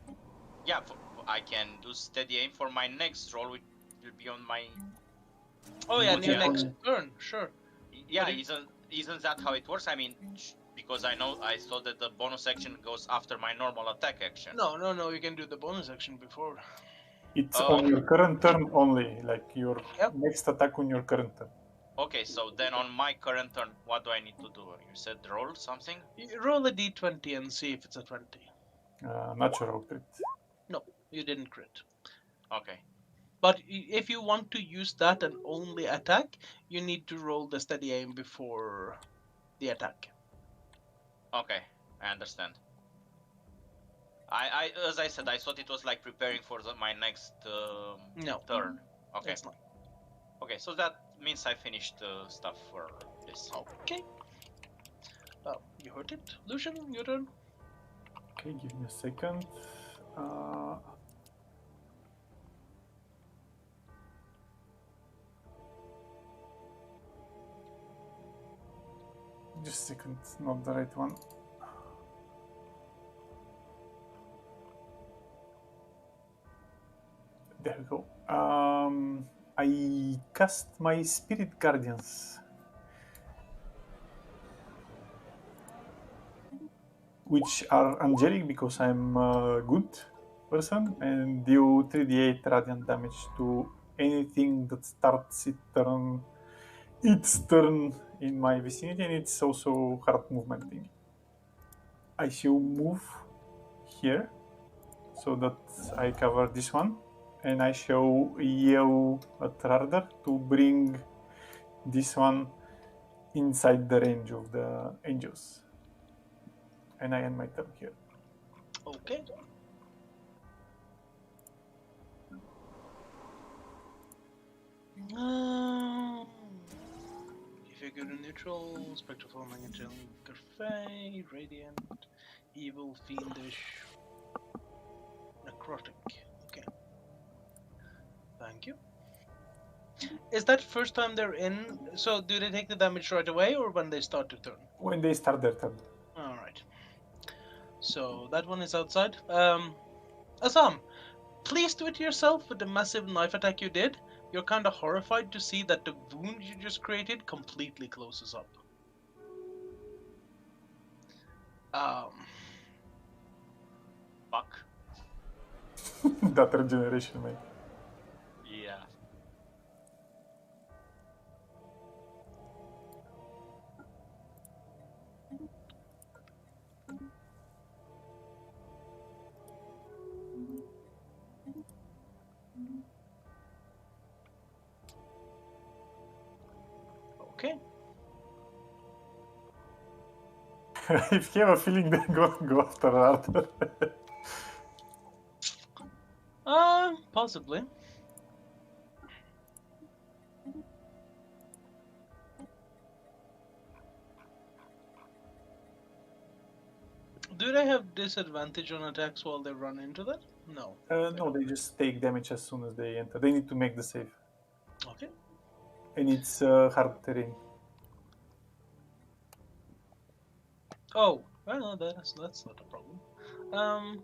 Yeah, I can do steady aim for my next roll, which will be on my... Oh yeah, Would your you- next turn. Sure. Yeah, What do isn't that how it works? I mean, Because I saw that the bonus action goes after my normal attack action. No. You can do the bonus action before. It's Oh. on your current turn only, like your Yep. next attack on your current turn. Okay, so then on my current turn, what do I need to do? You said roll something? You roll a d20 and see if it's a 20. Natural crit. No, you didn't crit. Okay. But if you want to use that and only attack, you need to roll the steady aim before the attack. Okay, I understand. As I said, I thought it was like preparing for my next No, turn. Okay. it's not. Okay, so that means I finished stuff for this. Okay. You heard it. Lucian, your turn. Okay, give me a second. Just a second, not the right one. There we go. I cast my Spirit Guardians, which are angelic because I'm a good person, and deal 3d8 radiant damage to anything that starts its turn in my vicinity, and it's also hard movement thing. I shall move here so that I cover this one, and I shall yell at Radar to bring this one inside the range of the angels. And I end my turn here. Okay. If you go to neutral, spectral forming angelic, fey, radiant, evil, fiendish, necrotic. Okay. Thank you. Is that first time they're in? So do they take the damage right away or when they start their turn? When they start their turn. Alright. So that one is outside. Assam, pleased with yourself with the massive knife attack you did. You're kind of horrified to see that the wound you just created completely closes up. Fuck. That regeneration, mate. Yeah. Okay. If you have a feeling they're going to go after Arthur. Possibly. Do they have disadvantage on attacks while they run into that? No. No, they just take damage as soon as they enter. They need to make the save. Okay. And it's hard terrain. Oh, well, that's not a problem. Nah.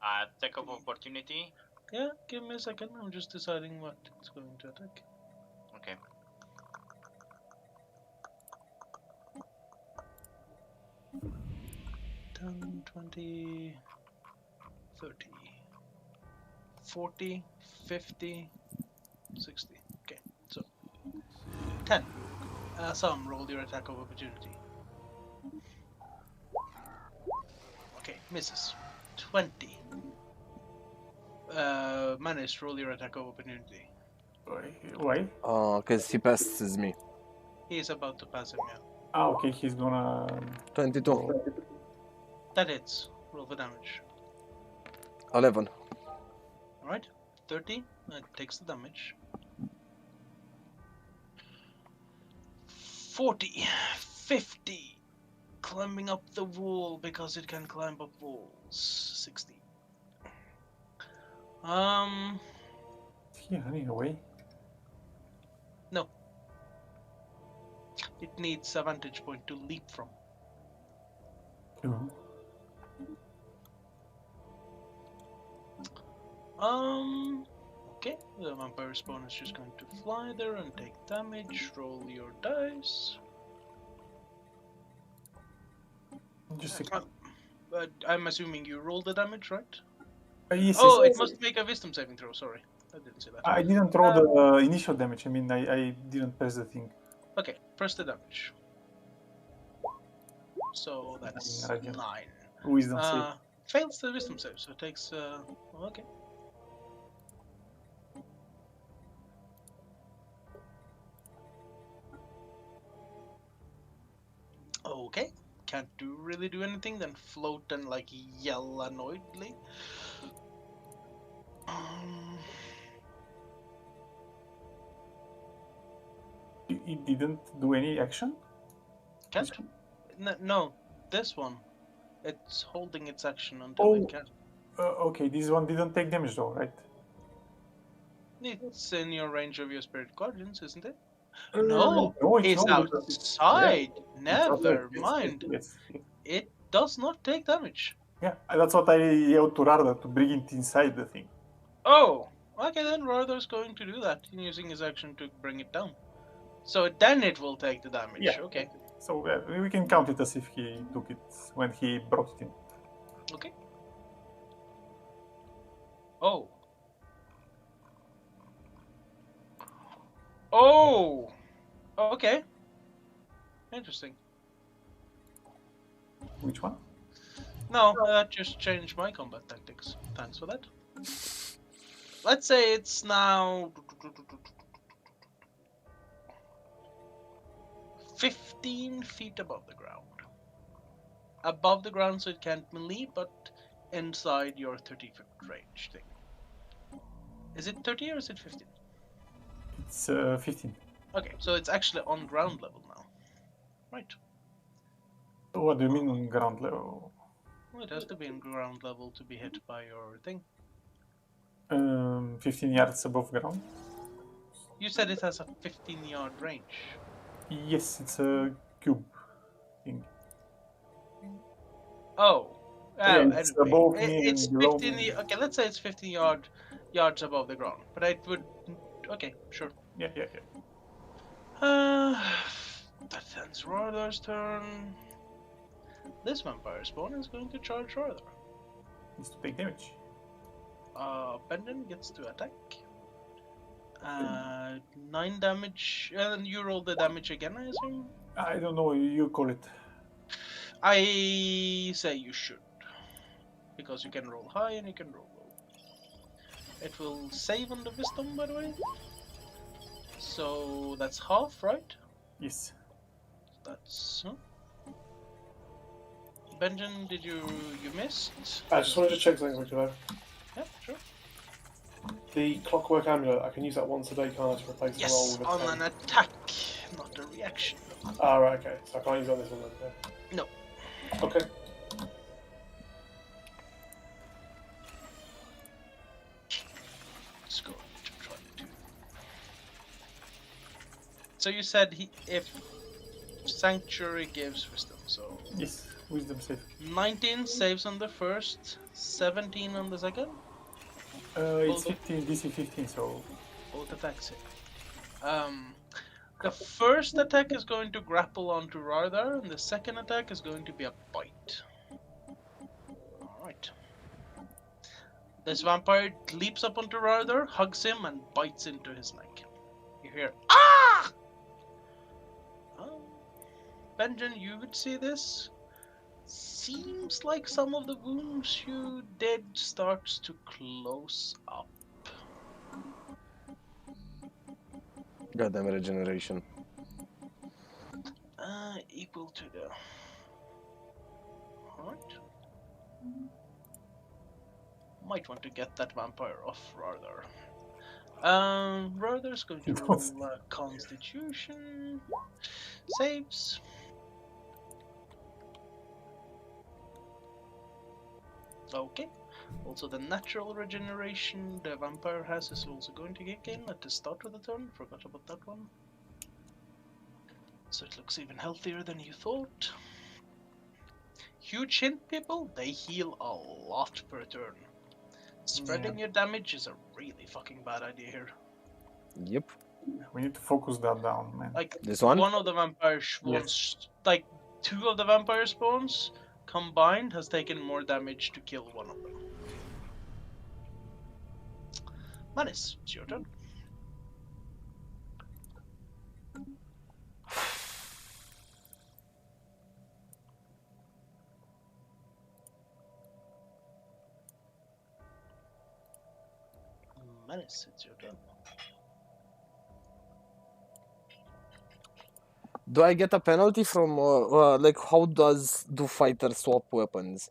Attack of opportunity. Yeah, give me a second. I'm just deciding what it's going to attack. Okay. Ten, 20, 30, 40, 50, 60. Okay, so 10. Sam, roll your attack of opportunity. Okay, misses. 20. Manus, roll your attack of opportunity. Why? Because he passes me. He is about to pass him, yeah. Ah, okay, he's gonna... 22. That hits. Roll for damage. 11. Alright, 30. That takes the damage. 40. 50. Climbing up the wall because it can climb up walls. 60. Is he running away? No. It needs a vantage point to leap from. Ooh. Okay. The vampire spawn is just going to fly there and take damage. Roll your dice. Just a second. I'm assuming you rolled the damage, right? Yes, Oh, yes, it must make a wisdom saving throw. Sorry, I didn't see that. I didn't roll the initial damage. I mean, I didn't press the thing. Okay, press the damage. So that's Radiant. 9. Wisdom save. Fails the wisdom save, so it takes. Okay. Okay. Can't really do anything, then float and like yell annoyedly. It didn't do any action? Can't? No, this one. It's holding its action until it can. Okay, this one didn't take damage though, right? It's in your range of your spirit guardians, isn't it? No, it's He's not, because outside. it's Never outside. Yes, mind. Yes. It does not take damage. Yeah, that's what I yelled to Rarda, to bring it inside the thing. Oh, okay then. Rardar's going to do that, using his action to bring it down. So then it will take the damage. Yeah. Okay. So we can count it as if he took it when he brought it in. Okay. Oh. Oh. Okay. Interesting. Which one? No, that just changed my combat tactics. Thanks for that. Let's say it's now 15 feet above the ground. Above the ground, so it can't melee, but inside your 30-foot range thing. Is it 30 or is it 15? It's 15. Okay, so it's actually on ground level now. Right. What do you mean on ground level? Well, it has to be on ground level to be hit by your thing. 15 yards above ground? You said it has a 15-yard range. Yes, it's a cube thing. Oh. Yeah, it's anyway, above me it's and below 15. me. Okay, let's say it's 15 yards above the ground. But it would. Okay, sure. Yeah. That ends Rardar's turn. This vampire spawn is going to charge Rardar. Needs to take damage. Bendon gets to attack. 9 damage. And you roll the damage again, I assume? I don't know, you call it. I say you should. Because you can roll high and you can roll low. It will save on the wisdom, by the way. So that's half, right? Yes. That's... Benjamin, did you missed? I just wanted to check something quickly though. Yeah, sure. The clockwork amulet, I can use that once a day, can't I, to replace the roll Yes, with a on 10? an attack, not a reaction. Ah, right, okay. So I can't use it on this one then? Yeah. No. Okay. Let's go to try to do. So you said if Sanctuary gives wisdom, so Yes, wisdom save. 19 saves on the first, 17 on the second. It's 15, DC 15, so... Both attacks hit. The first attack is going to grapple onto Rardar, and the second attack is going to be a bite. Alright. This vampire leaps up onto Rardar, hugs him, and bites into his neck. You hear, ah! Benjamin, you would see this. Seems like some of the wounds you did starts to close up. Goddamn regeneration. Equal to the... Alright. Might want to get that vampire off Rardar. Rardar's going to roll Constitution. Saves. Okay. Also, the natural regeneration the vampire has is also going to kick in at the start of the turn. Forgot about that one. So it looks even healthier than you thought. Huge hint, people. They heal a lot per turn. Spreading your damage is a really fucking bad idea here. Yep. We need to focus that down, man. Like, This one? of the vampires spawns, like, 2 of the vampire spawns combined has taken more damage to kill one of them. Manis, it's your turn. Manis, it's your turn. Do I get a penalty from like how do fighters swap weapons?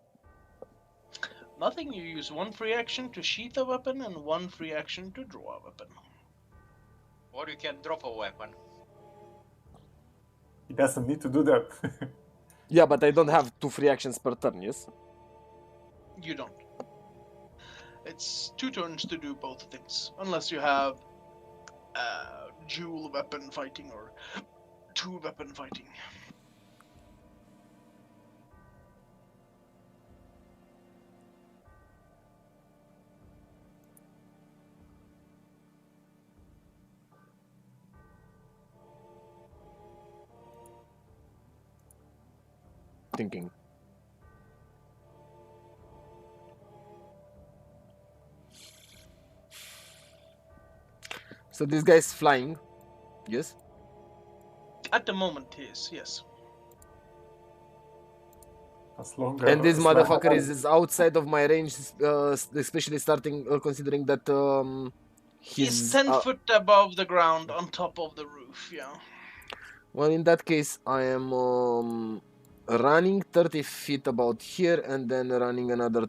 Nothing, you use one free action to sheath a weapon and one free action to draw a weapon. Or you can drop a weapon. He doesn't need to do that. Yeah, but I don't have 2 free actions per turn, yes? You don't. It's 2 turns to do both things, unless you have dual weapon fighting or 2 weapon fighting. Thinking. So this guy's flying, yes? At the moment, he is, yes. As long And this as motherfucker is outside of my range, especially starting considering that He's 10 foot above the ground on top of the roof, yeah. Well, in that case, I am running 30 feet about here and then running another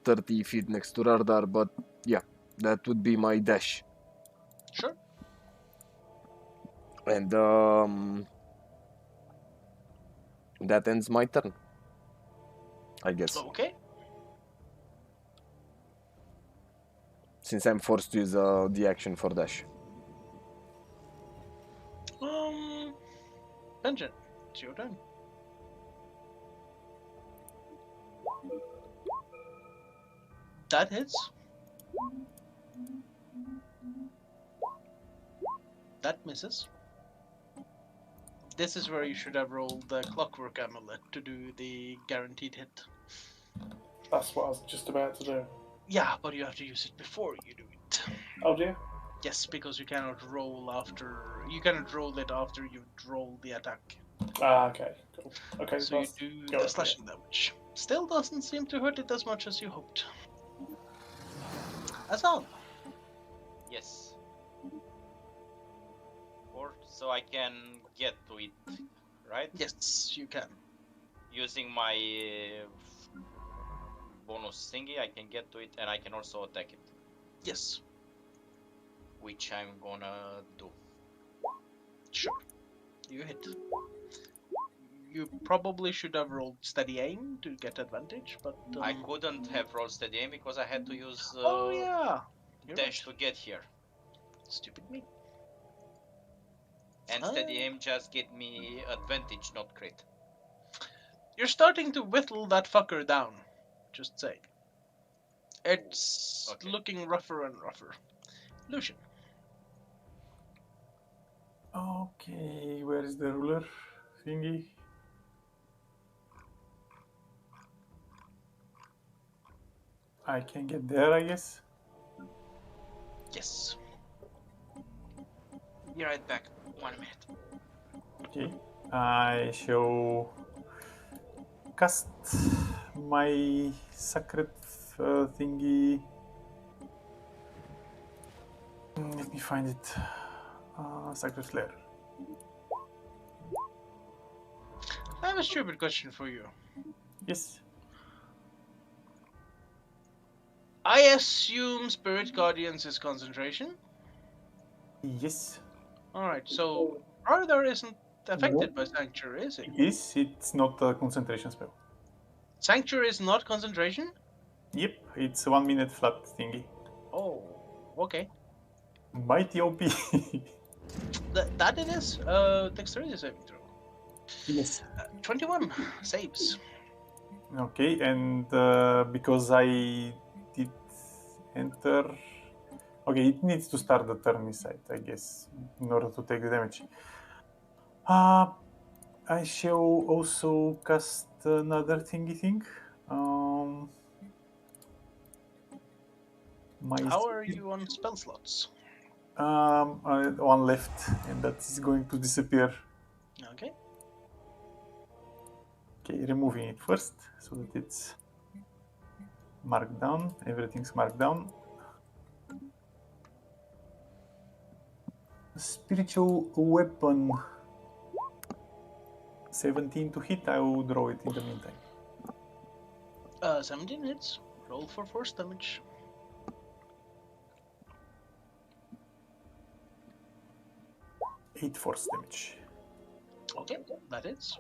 30 feet next to Radar, but yeah, that would be my dash. Sure. And that ends my turn, I guess. Okay. Since I'm forced to use the action for dash. Benjen, it's your turn. That hits. That misses. This is where you should have rolled the clockwork amulet to do the guaranteed hit. That's what I was just about to do. Yeah, but you have to use it before you do it. Oh dear. Yes, because you cannot roll after. You cannot roll it after you've rolled the attack. Ah, okay, cool. Okay, So you let's do go the with slashing damage. Still doesn't seem to hurt it as much as you hoped. Asal. Yes. Or so I can get to it, right? Yes, you can. Using my bonus thingy, I can get to it, and I can also attack it, Yes, which I'm gonna do. sure. You hit. You probably should have rolled steady aim to get advantage, but I couldn't have rolled steady aim because I had to use oh yeah, you're dash right. to get here, Stupid me. and steady aim just get me advantage, not crit. You're starting to whittle that fucker down. Just say. It's Okay. looking rougher and rougher. Lucian. Okay, where is the ruler thingy? I can get there, I guess. Yes. Be right back. 1 minute. Okay, I shall cast my sacred thingy. Let me find it. Sacred flare. I have a stupid question for you. Yes. I assume Spirit Guardians is concentration? Yes. Alright, so Radar isn't affected by Sanctuary, is it? It is. It's not a concentration spell. Sanctuary is not concentration? Yep, it's 1 minute flat thingy. Oh, okay. Mighty OP. That it is. Dexterity saving throw. Yes. 21 saves. Okay, and because I did enter... Okay, it needs to start the turn inside, I guess, in order to take the damage. I shall also cast another thingy thing. My How are you on spell slots? one left, and that is going to disappear. Okay. Okay, removing it first so that it's marked down. Everything's marked down. Spiritual weapon. 17 to hit. I will draw it in the meantime. 17 hits. Roll for force damage. 8 force damage. Okay, that is.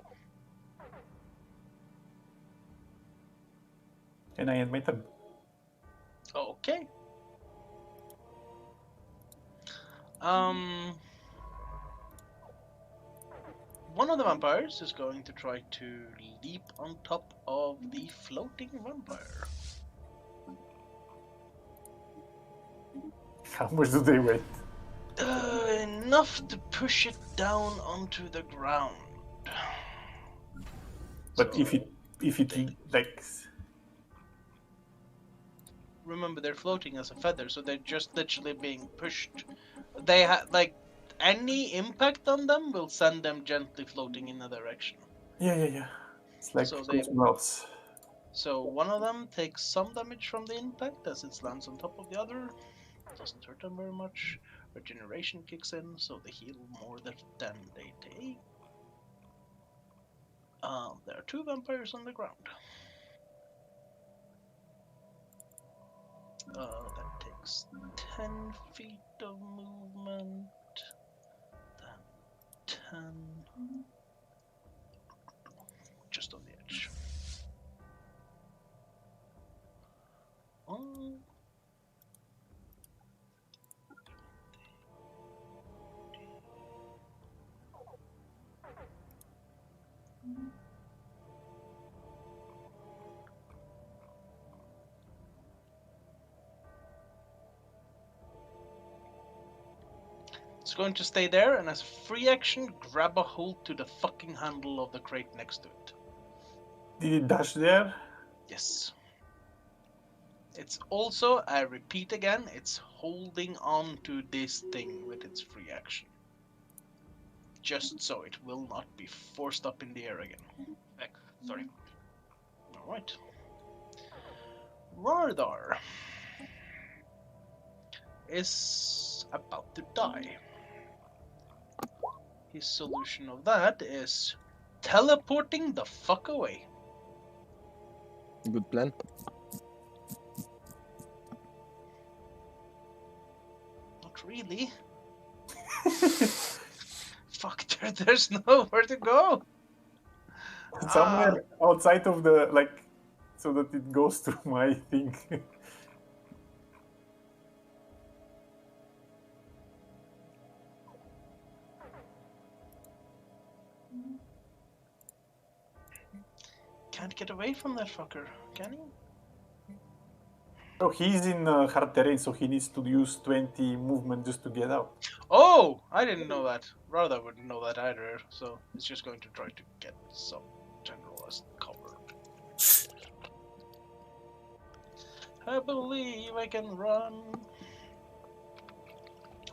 And I end my turn. Okay. One of the vampires is going to try to leap on top of the floating vampire. How much do they weigh? Enough to push it down onto the ground. But So, if it like remember, they're floating as a feather, so they're just literally being pushed. They have like any impact on them will send them gently floating in a direction. yeah. It's like So they- cosmonauts. So one of them takes some damage from the impact as it lands on top of the other. Doesn't hurt them very much. Regeneration kicks in, so they heal more than they take. There are 2 vampires on the ground. That takes 10 feet of movement. Then 10. Just on the edge. It's going to stay there, and as a free action, grab a hold to the fucking handle of the crate next to it. Did it dash there? Yes. It's also, I repeat again, it's holding on to this thing with its free action. Just so it will not be forced up in the air again. Back. Sorry. Alright. Rardar is about to die. His solution of that is teleporting the fuck away. Good plan. Not really. Fuck, there's nowhere to go. Somewhere outside of the like, so that it goes through my thing. Can't get away from that fucker, can he? So he's in hard terrain, so he needs to use 20 movement just to get out. Oh, I didn't know that. Rardar wouldn't know that either, so it's just going to try to get some generalist cover. I believe I can run.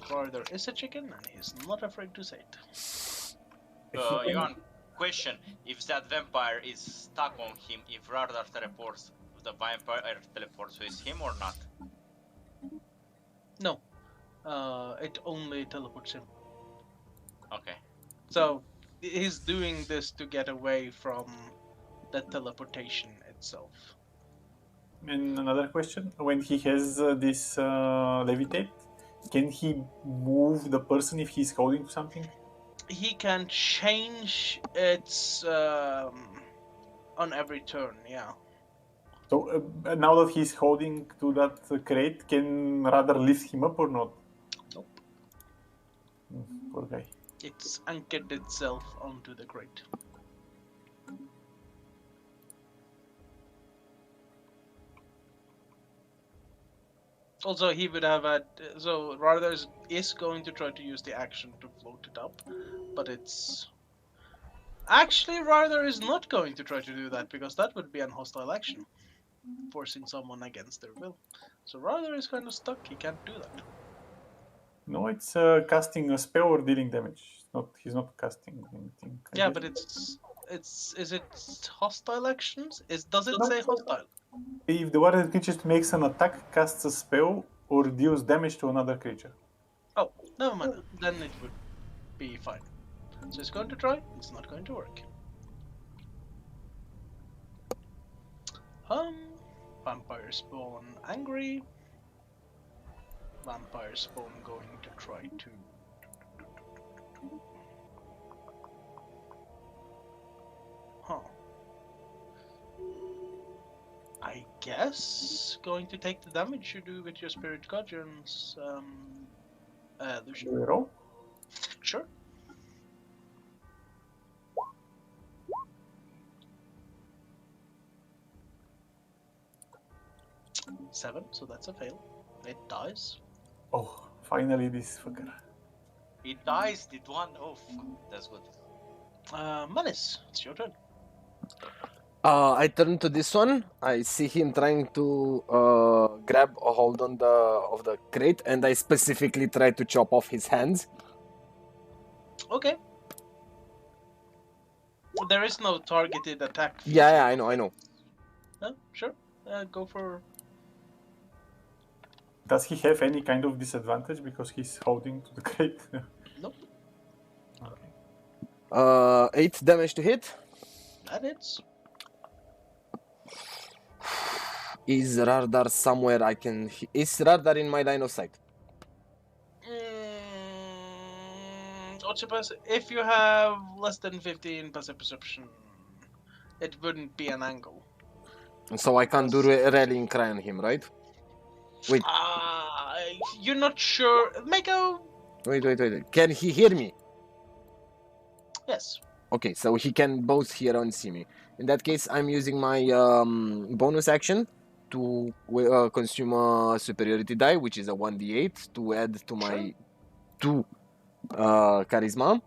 Rardar is a chicken, and he's not afraid to say it. Johan, question: if that vampire is stuck on him, if Radar teleports, the vampire teleports with him or not? No, it only teleports him. Okay. So he's doing this to get away from the teleportation itself. And another question: when he has this levitate, can he move the person if he's holding to something? He can change its on every turn, yeah. So now that he's holding to that crate, can Radar lift him up or not? Nope. Poor guy. It's anchored itself onto the crate. Also, he would have had. So, Radar is going to try to use the action to float it up, but it's Actually, Ryder is not going to try to do that because that would be an hostile action, forcing someone against their will. So Ryder is kind of stuck. He can't do that. No, it's casting a spell or dealing damage. He's not casting anything. I Yeah, guess. but is it hostile actions? Does it say hostile? If the warrior creature makes an attack, casts a spell, or deals damage to another creature. Oh, never mind. Then it would be fine. So it's going to try. It's not going to work. Vampire spawn angry. Vampire spawn going to try to. Huh. I guess going to take the damage you do with your spirit guardians, Lucian. Do we roll? Sure. Seven, so that's a fail. It dies. Oh, finally this fucker. He dies, did one. Oh, fuck. That's good. Menace, it's your turn. I turn to this one. I see him trying to grab a hold on the crate, and I specifically try to chop off his hands. Okay. There is no targeted attack. Yeah, I know. No, sure. Go for. Does he have any kind of disadvantage because he's holding to the crate? Nope. Okay. 8 damage to hit. That hits. Is Radar somewhere I can... Is Radar in my line of sight? What's your if you have less than 15 passive perception, it wouldn't be an angle. So I can't do rallying cry on him, right? Wait. You're not sure. Make a. Wait. Can he hear me? Yes. Okay, so he can both hear and see me. In that case, I'm using my bonus action to consume a superiority die, which is a 1d8, to add to my 2 charisma,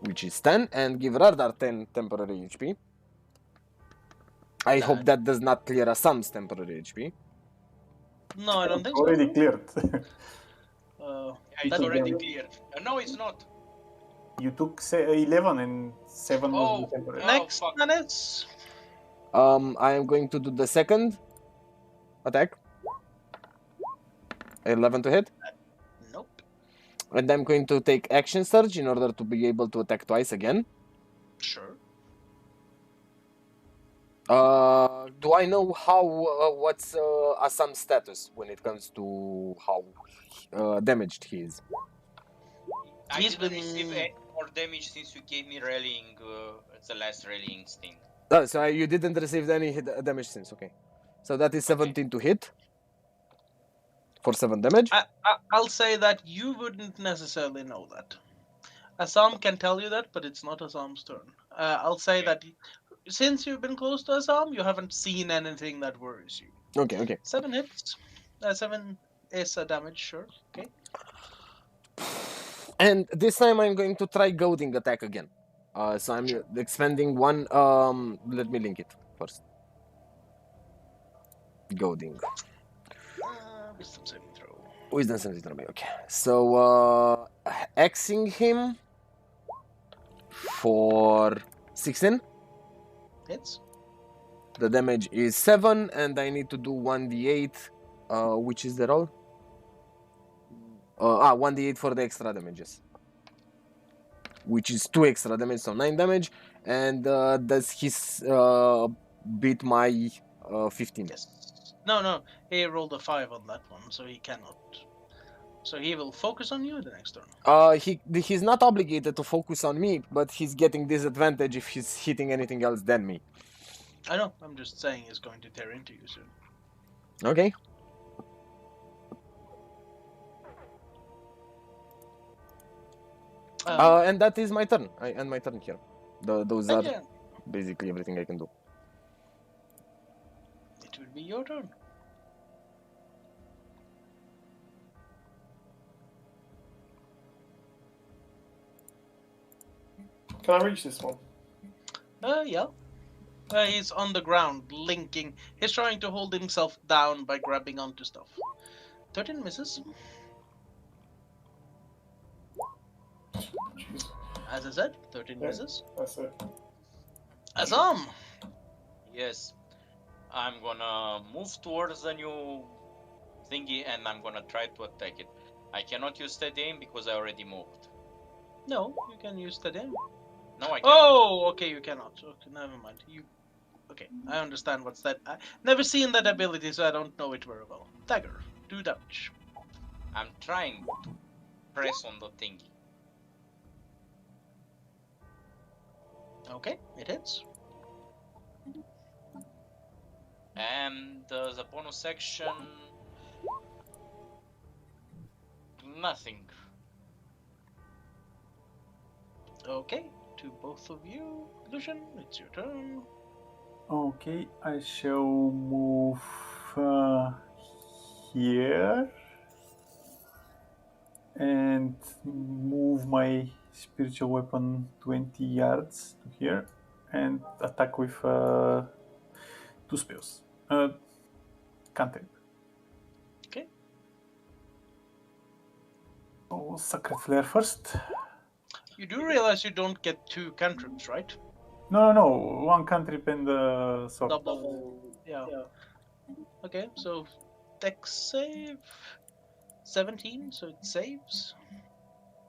which is 10, and give Radar 10 temporary HP. I hope that does not clear Assam's temporary HP. No, I don't think so. Already cleared. It's already cleared. No, it's not. You took 11 and 7 was Oh, the temporary. Next fuck. minutes. I am going to do the second attack. 11 to hit. Nope. And I'm going to take action surge in order to be able to attack twice again. Sure. Do I know how what's Assam's status when it comes to how damaged he is? I He's didn't been- receive any more damage since you gave me rallying, the last rallying sting. So you didn't receive any damage since, okay. So that is 17 to hit. For 7 damage. I'll say that you wouldn't necessarily know that. Assam can tell you that, but it's not Assam's turn. I'll say that since you've been close to Assam, you haven't seen anything that worries you. Okay. 7 hits. 7 is a damage, sure. Okay. And this time I'm going to try goading attack again. So I'm expending one. Let me link it first. Goading. Wisdom saving throw. Wisdom saving throw. Okay. So Xing him for 16. Hits. The damage is 7, and I need to do 1d8. Which is the roll? 1d8 for the extra damages. Which is 2 extra damage, so 9 damage. And does his beat my 15? Yes. No. He rolled a 5 on that one, so he cannot. So he will focus on you the next turn. He's not obligated to focus on me, but he's getting disadvantage if he's hitting anything else than me. I know. I'm just saying he's going to tear into you soon. Okay. And that is my turn. I end my turn here. Those are Again, basically everything I can do. it will be your turn. Can I reach this one? Yeah. He's on the ground, linking. He's trying to hold himself down by grabbing onto stuff. 13 misses. Jeez. As I said, 13 Yeah. misses. That's it. Azam! Yes. I'm gonna move towards the new thingy and I'm gonna try to attack it. I cannot use steady aim because I already moved. No, you can use that in. No, I cannot. Oh, okay, you cannot. Okay, never mind. Okay, I understand what's that. I never seen that ability, so I don't know it very well. Dagger, do damage. I'm trying to press on the thingy. Okay, it hits. And the bonus action... Nothing. Okay, to both of you. Lucian, it's your turn. Okay, I shall move here and move my spiritual weapon 20 yards to here and attack with 2 spells. Cantrip. Okay. Oh, Sacred Flare first. You do realize you don't get 2 cantrips, right? No, 1 cantrip and sword. Double. Yeah. Okay, so dex save 17, so it saves.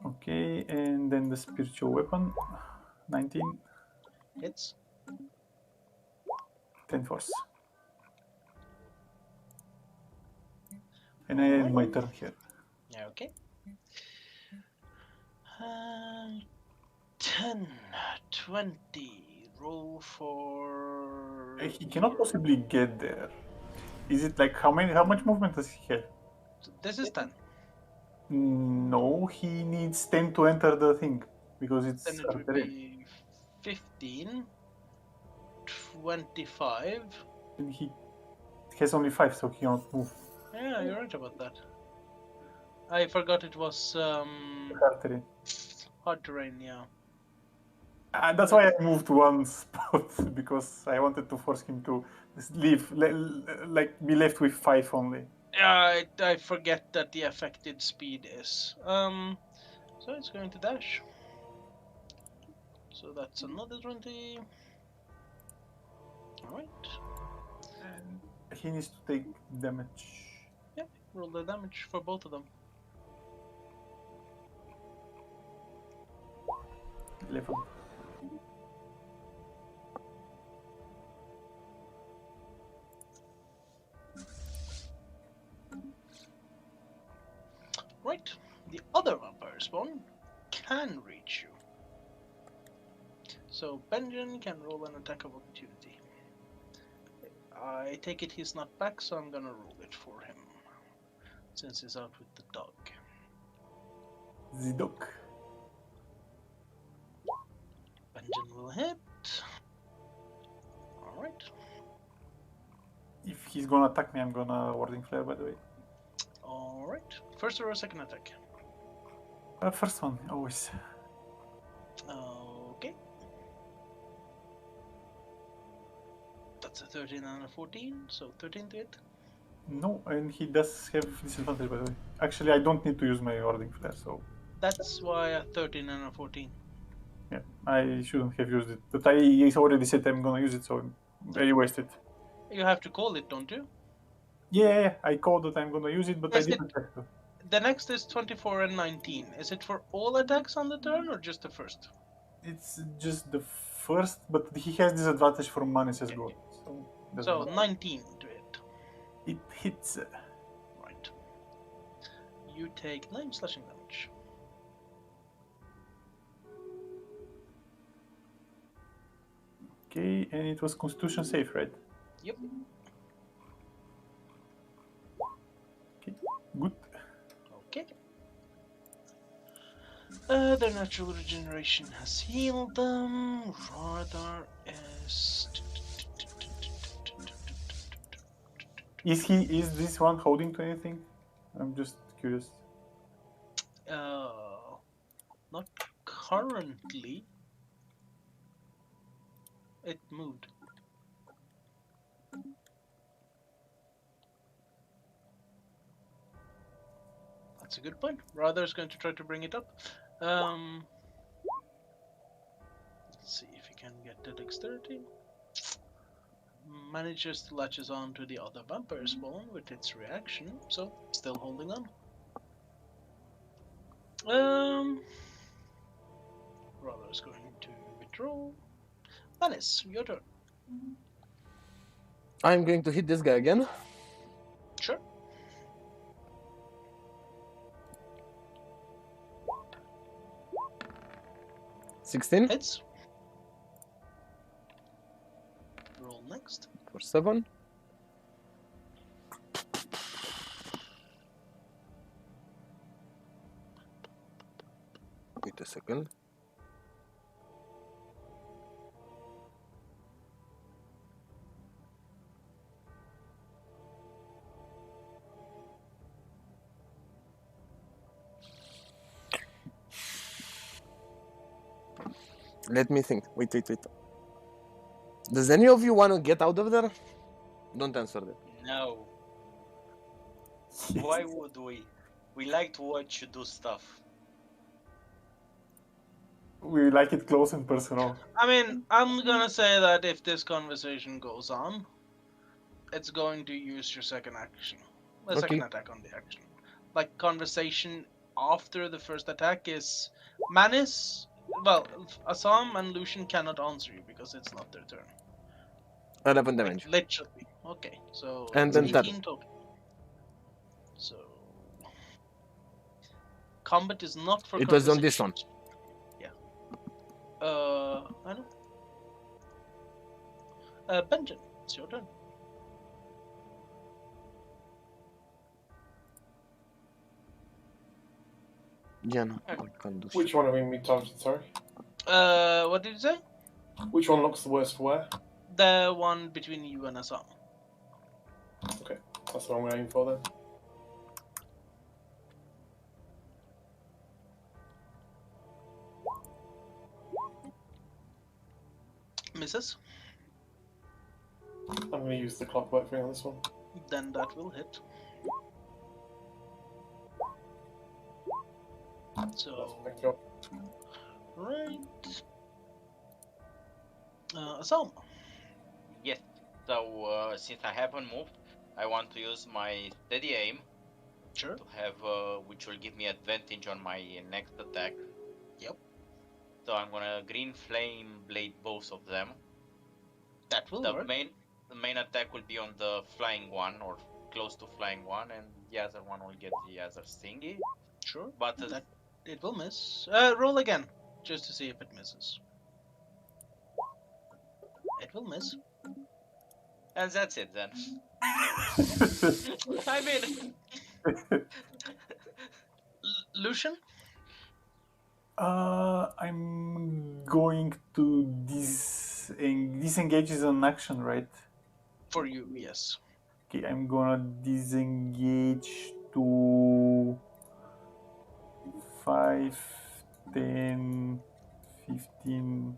Okay, and then the spiritual weapon 19, Hits. 10 force. And I end my turn here. Yeah, okay. 10, 20. Roll for. He cannot possibly get there. Is it like how much movement does he have? This is 10. No, he needs 10 to enter the thing because it's Then it would artery. be 15, 25. And he has only 5, so he cannot move. Yeah, you're right about that. I forgot it was Artery. hard terrain, yeah. And that's why I moved 1 spot because I wanted to force him to leave, like be left with 5 only. Yeah, I forget that the affected speed is. So it's going to dash. So that's another 20. Alright. And he needs to take damage. Yeah, roll the damage for both of them. 11. Right, the other vampire spawn can reach you. So Benjamin can roll an attack of opportunity. I take it he's not back, so I'm gonna roll it for him. Since he's out with the dog. The dog. Benjamin will hit. Alright. If he's gonna attack me, I'm gonna warding flare, by the way. Alright. First or a second attack? First one, always. Okay. That's a 13 and a 14, so 13 to hit. No, and he does have disadvantage, by the way. Actually, I don't need to use my warding flare, so That's why a 13 and a 14. yeah, I shouldn't have used it. But I already said I'm gonna use it, so I wasted. You have to call it, don't you? Yeah, I called that I'm gonna use it, but Is I didn't have to. The next is 24 and 19. Is it for all attacks on the turn or just the first? It's just the first, but he has disadvantage from manis as well. So, doesn't So matter. 19 to hit. It hits. Right. You take 9 slashing damage. Okay, and it was Constitution safe, right? Yep. Okay, good. Okay. Their natural regeneration has healed them. Radar is. Is this one holding to anything? I'm just curious. Not currently. It moved. That's a good point. Rather is going to try to bring it up. Let's see if he can get the dexterity. Manages to latches on to the other vampire spawn with its reaction, so still holding on. Rather is going to withdraw. Vanis, your turn. I'm going to hit this guy again. Sure. $16 Hits. Roll next. for 7. Wait a second. Let me think. Wait. Does any of you want to get out of there? Don't answer that. No. Why would we? We like to watch you do stuff. We like it close and personal. I mean, I'm gonna say that if this conversation goes on, it's going to use your second action. The second attack on the action. Like, conversation after the first attack is... Manis... Well, Assam and Lucian cannot answer you because it's not their turn. 11 damage. Like, literally. Okay, so And it's then 18 total. So... Combat is not for It was on this one. Yeah. I know. Benjamin, it's your turn. Yeah, no, I can't do shit. Which one are we targeted, sorry? What did you say? Which one looks the worst for where? The one between you and Assam. Okay, that's what I'm going to aim for then. Misses. I'm going to use the clockwork thing on this one. Then that will hit. So, Thank you. right. Assam. Yes. So since I haven't moved, I want to use my steady aim Sure. to have, which will give me advantage on my next attack. Yep. So I'm gonna green flame blade both of them. That will The work. main attack will be on the flying one or close to flying one, and the other one will get the other thingy. Sure. But That it will miss. Roll again, just to see if it misses. It will miss. and that's it then. I mean, Lucian. I'm going to disengage is an action, right? For you, yes. Okay, I'm gonna disengage to 5, 10, 15,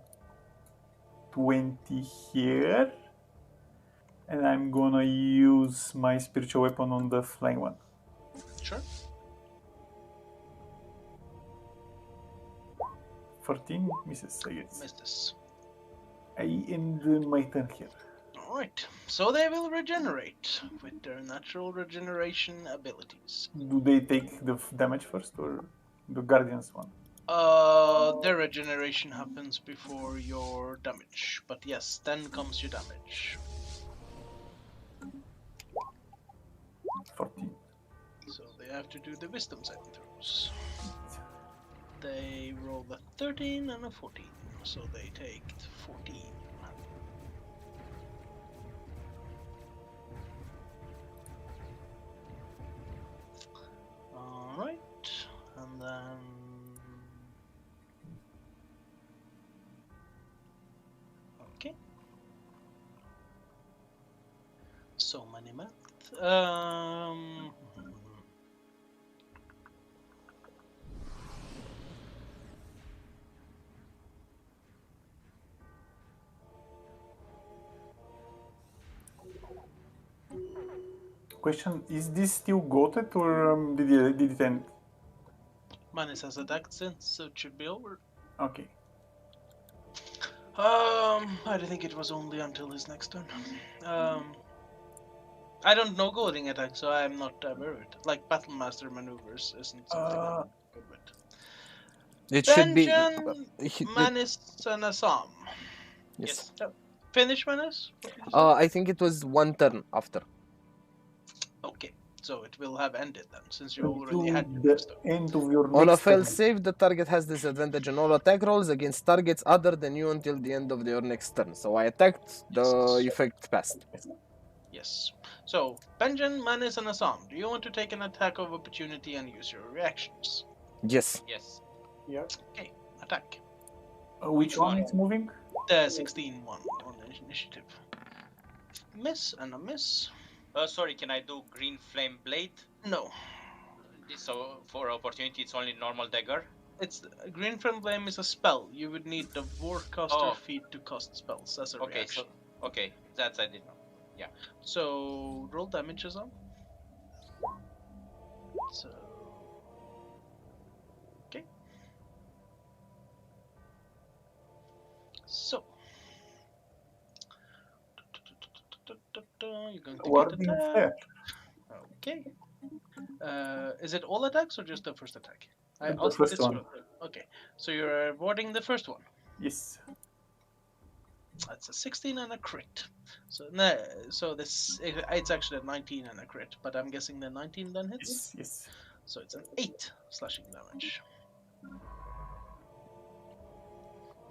20 here. And I'm gonna use my spiritual weapon on the flying one. Sure. 14 misses, I guess. Missed this. I end my turn here. Alright. So they will regenerate with their natural regeneration abilities. Do they take the damage first or the Guardians one? Their regeneration happens before your damage. But yes, then comes your damage. 14. So they have to do the wisdom saving throws. They roll a 13 and a 14, so they take 14. Alright, and then... Okay. So many math. question: is this still goated or did it end? Manus has attacked since, so it should be over. Okay. I think it was only until his next turn. I don't know goading attack, so I'm not aware of it. Like Battle Master maneuvers isn't something I'm good with. It should be. Benjen, Manus, and Assam. Yes. Finish Manus? I think it was one turn after. Okay, so it will have ended then, since you already To had your the first turn. end of your On a next fail turn. save, the target has disadvantage on all attack rolls against targets other than you until the end of your next turn. So I attacked, the effect passed. Yes. So, Benjen, Manus, and Assam, do you want to take an attack of opportunity and use your reactions? Yes. Yes. Yeah. Okay, attack. Which one is moving? The 16 one on the initiative. Miss and a miss. Sorry, can I do green flame blade? No. So for opportunity, it's only normal dagger. It's Green Flame is a spell. You would need the Warcaster feat to cast spells as a reaction. Okay, that's I didn't know. So roll damages on. So okay. So you're going to Wording get attack. fair. Okay. Is it all attacks or just the first attack? The first one. Okay, so you're avoiding the first one. Yes. That's a 16 and a crit. So no, so it's actually a 19 and a crit, but I'm guessing the 19 then hits. Yes. So it's an 8 slashing damage.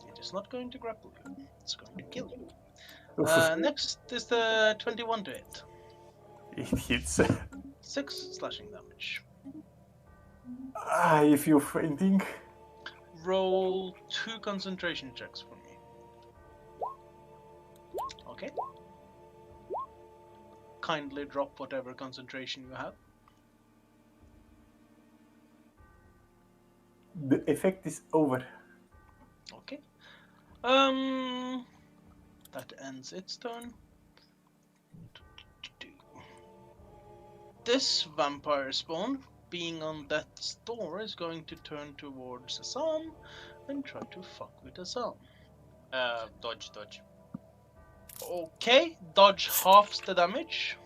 It is not going to grapple you. It's going to kill you. Next is the 21 to hit. It hits. 6 slashing damage. If you're fainting. Roll 2 concentration checks for me. Okay. Kindly drop whatever concentration you have. The effect is over. Okay. That ends its turn. This vampire spawn, being on death's door, is going to turn towards Assam and try to fuck with Assam. Dodge. Okay, dodge halves the damage.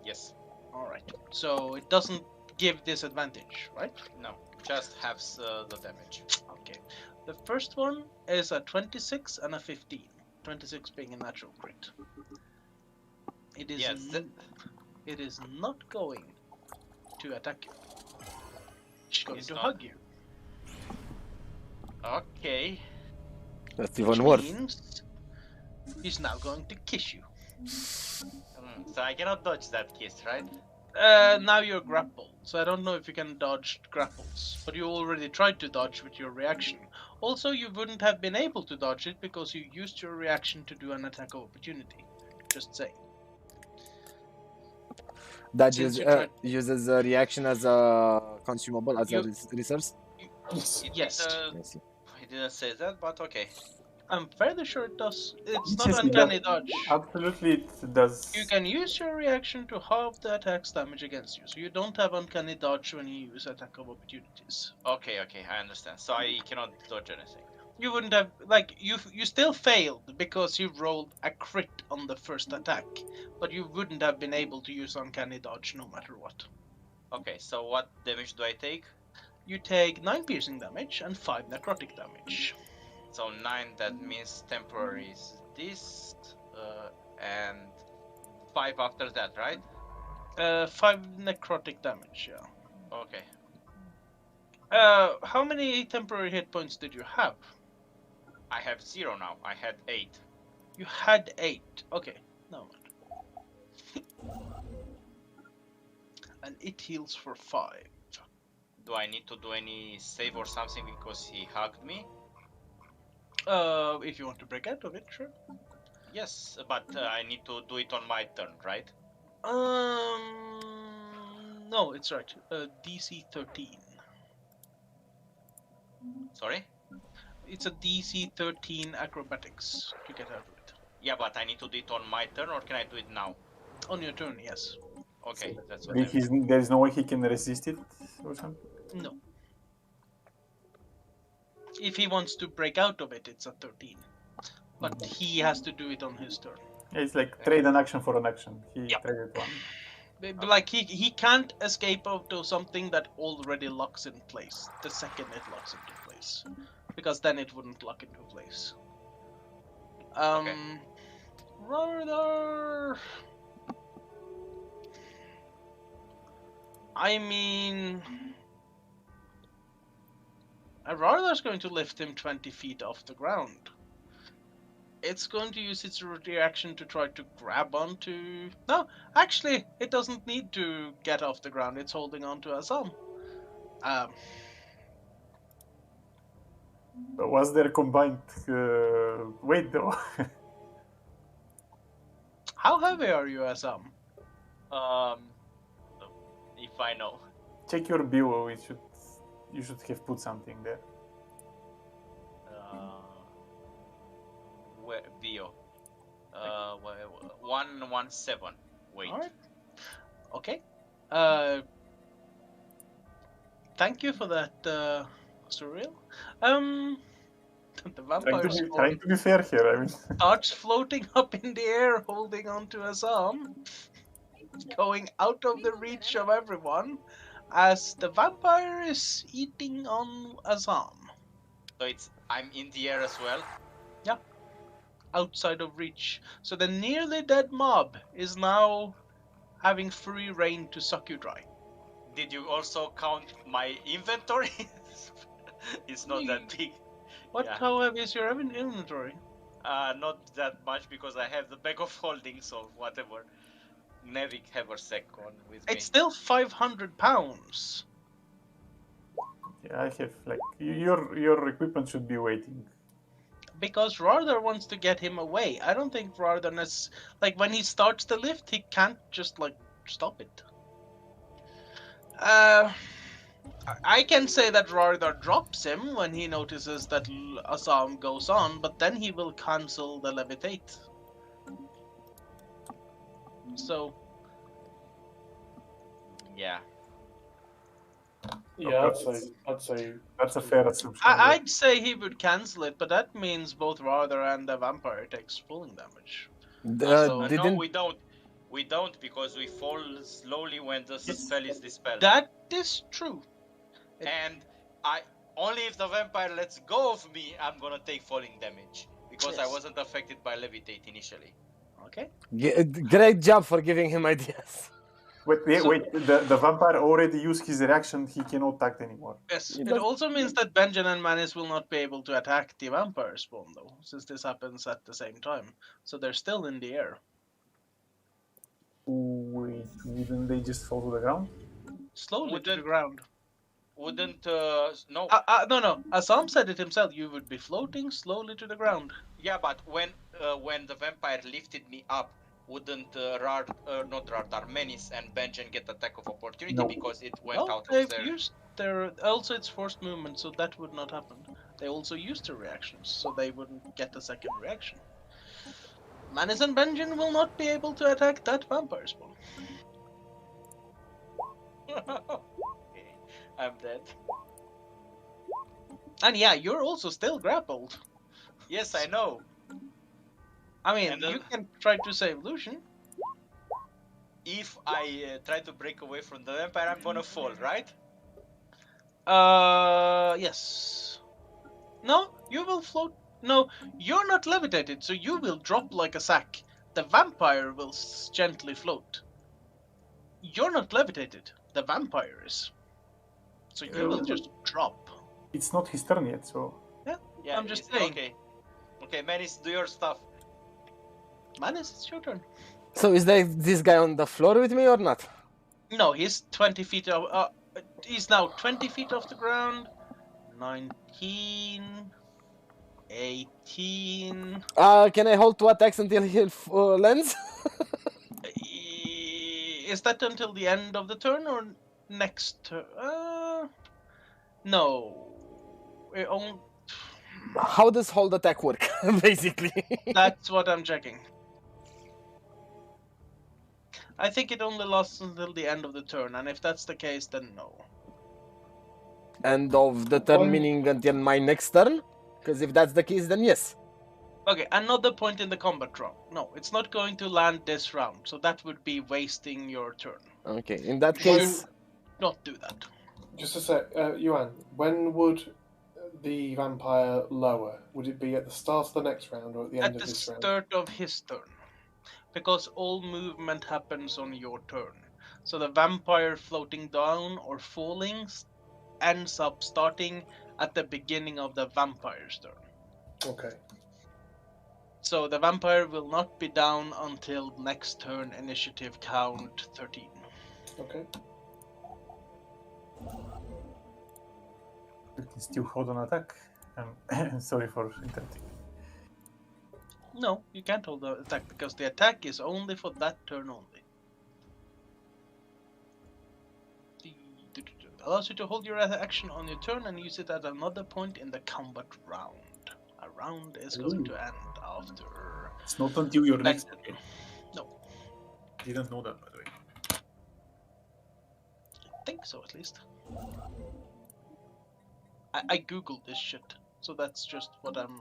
Yes. Alright, so it doesn't give disadvantage, right? No, just halves the damage. Okay. The first one is a 26 and a 15. 26 being a natural crit. It is it is not going to attack you. It's going to hug you. Okay. That's even worse. Means he's now going to kiss you. So I cannot dodge that kiss, right? Now you're grappled, so I don't know if you can dodge grapples, but you already tried to dodge with your reaction. Also, you wouldn't have been able to dodge it because you used your reaction to do an attack of opportunity. Just saying. That uses a reaction as a consumable, as a resource? Yes. It didn't say that, but okay. I'm fairly sure it does. It's not uncanny dodge. Absolutely, it does. You can use your reaction to halve the attack's damage against you, so you don't have uncanny dodge when you use attack of opportunities. Okay, I understand. So I cannot dodge anything. You wouldn't have, like, you still failed because you rolled a crit on the first attack, but you wouldn't have been able to use uncanny dodge no matter what. Okay, so what damage do I take? You take 9 piercing damage and 5 necrotic damage. So 9, that means temporary is this, and 5 after that, right? 5 necrotic damage, yeah. Okay. How many temporary hit points did you have? I have 0 now. I had 8. You had 8. Okay, no mind. And it heals for 5. Do I need to do any save or something because he hugged me? If you want to break out of it, sure. Yes, but I need to do it on my turn, right? No, it's right. DC 13. Sorry? It's a DC 13 acrobatics to get out of it. Yeah, but I need to do it on my turn, or can I do it now? On your turn, yes. Okay, that's what I He's, meant. there is no way he can resist it or something. No. If he wants to break out of it, it's a 13. But he has to do it on his turn. Yeah, it's like trade an action for an action. He Yeah. traded one. But like he can't escape out of something that already locks in place the second it locks into place, because then it wouldn't lock into place. Rather, I mean, Rardar's going to lift him 20 feet off the ground. It's going to use its reaction to try to grab onto... No, actually, it doesn't need to get off the ground. It's holding onto Assam. But what's their combined weight though? How heavy are you, Assam? If I know. Check your bio. You should have put something there. Where bio? 117. Wait. Alright. Okay. Thank you for that, Surreal. The vampire Trying to be fair here. I mean, starts floating up in the air, holding onto Assam, going out of the reach of everyone, as the vampire is eating on Assam, So I'm in the air as well. outside of reach. So the nearly dead mob is now having free reign to suck you dry. Did you also count my inventory? It's not that big. What? Yeah. How heavy is your inventory? Not that much because I have the bag of holdings of whatever Nevik Haversek on with me. It's still 500 pounds. yeah, I have like your equipment should be waiting. Because Rardar wants to get him away. I don't think Rardar like when he starts the lift, he can't just like stop it. I can say that Rardar drops him when he notices that Assam goes on, but then he will cancel the levitate. So Yeah. Yeah, I'd say That's a fair assumption. I'd say he would cancel it, but that means both Rardar and the vampire takes falling damage. No, Didn't we don't. We don't because we fall slowly when the spell is dispelled. That is true. And only if the vampire lets go of me, I'm gonna take falling damage because I Yes. wasn't affected by levitate initially. Okay. great job for giving him ideas. Wait. The vampire already used his reaction. He cannot act anymore. Yes. It It does- also means that Benjen and Manis will not be able to attack the vampire spawn though, since this happens at the same time. So they're still in the air. Wait, wouldn't they just fall to the ground? Slowly to the Wouldn't- ground. Wouldn't no? No. Assam said it himself. You would be floating slowly to the ground. Yeah, but when the vampire lifted me up, wouldn't not Rardar, Menis and Benjen get attack of opportunity No. because it went Well, out of they've their... used their... Also, it's forced movement, so that would not happen. They also used their reactions, so they wouldn't get a second reaction. Manis and Benjen will not be able to attack that vampire spawn. Okay, I'm dead. And yeah, you're also still grappled. Yes, I know. I mean, And then- you can try to save Lucian. If I try to break away from the vampire, I'm gonna fall, right? Yes. No, you will float. No, you're not levitated, so you will drop like a sack. The vampire will gently float. You're not levitated. The vampire is. So you will just drop. It's not his turn yet, so Yeah, I'm just it's- saying. Okay. Okay, Menis, do your stuff. Manis, it's your turn. So is this guy on the floor with me or not? No, he's 20 feet off. He's now 20 feet off the ground. 19. 18. Can I hold 2 attacks until he lands? Is that until the end of the turn or next turn? No. How does hold attack work, basically? That's what I'm checking. I think it only lasts until the end of the turn, and if that's the case, then no. End of the turn, When- meaning until my next turn? Because if that's the case, then yes. Okay, another point in the combat round. No, it's not going to land this round, so that would be wasting your turn. Okay, in that You case, should not do that. Just a sec, Yuan. When would the vampire lower? Would it be at the start of the next round or at the end At of the this round? start of his turn. Because all movement happens on your turn. So the vampire floating down or falling ends up starting at the beginning of the vampire's turn. Okay. So the vampire will not be down until next turn, initiative count 13. Okay. You can still hold on attack. Sorry for interrupting. No, you can't hold the attack because the attack is only for that turn only. Allows you to hold your action on your turn and use it at another point in the combat round. A round is going to end after. It's not until your next. Okay. No. Didn't know that, by the way. I think so, at least. I googled this shit, so that's just what I'm.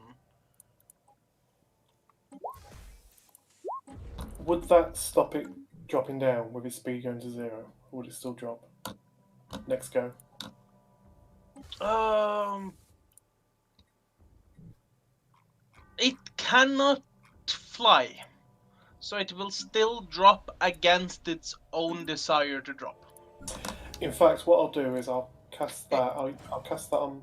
Would that stop it dropping down with its speed going to 0? Or would it still drop? Next go. It cannot fly, so it will still drop against its own desire to drop. In fact, what I'll do is I'll cast that. I'll cast that on.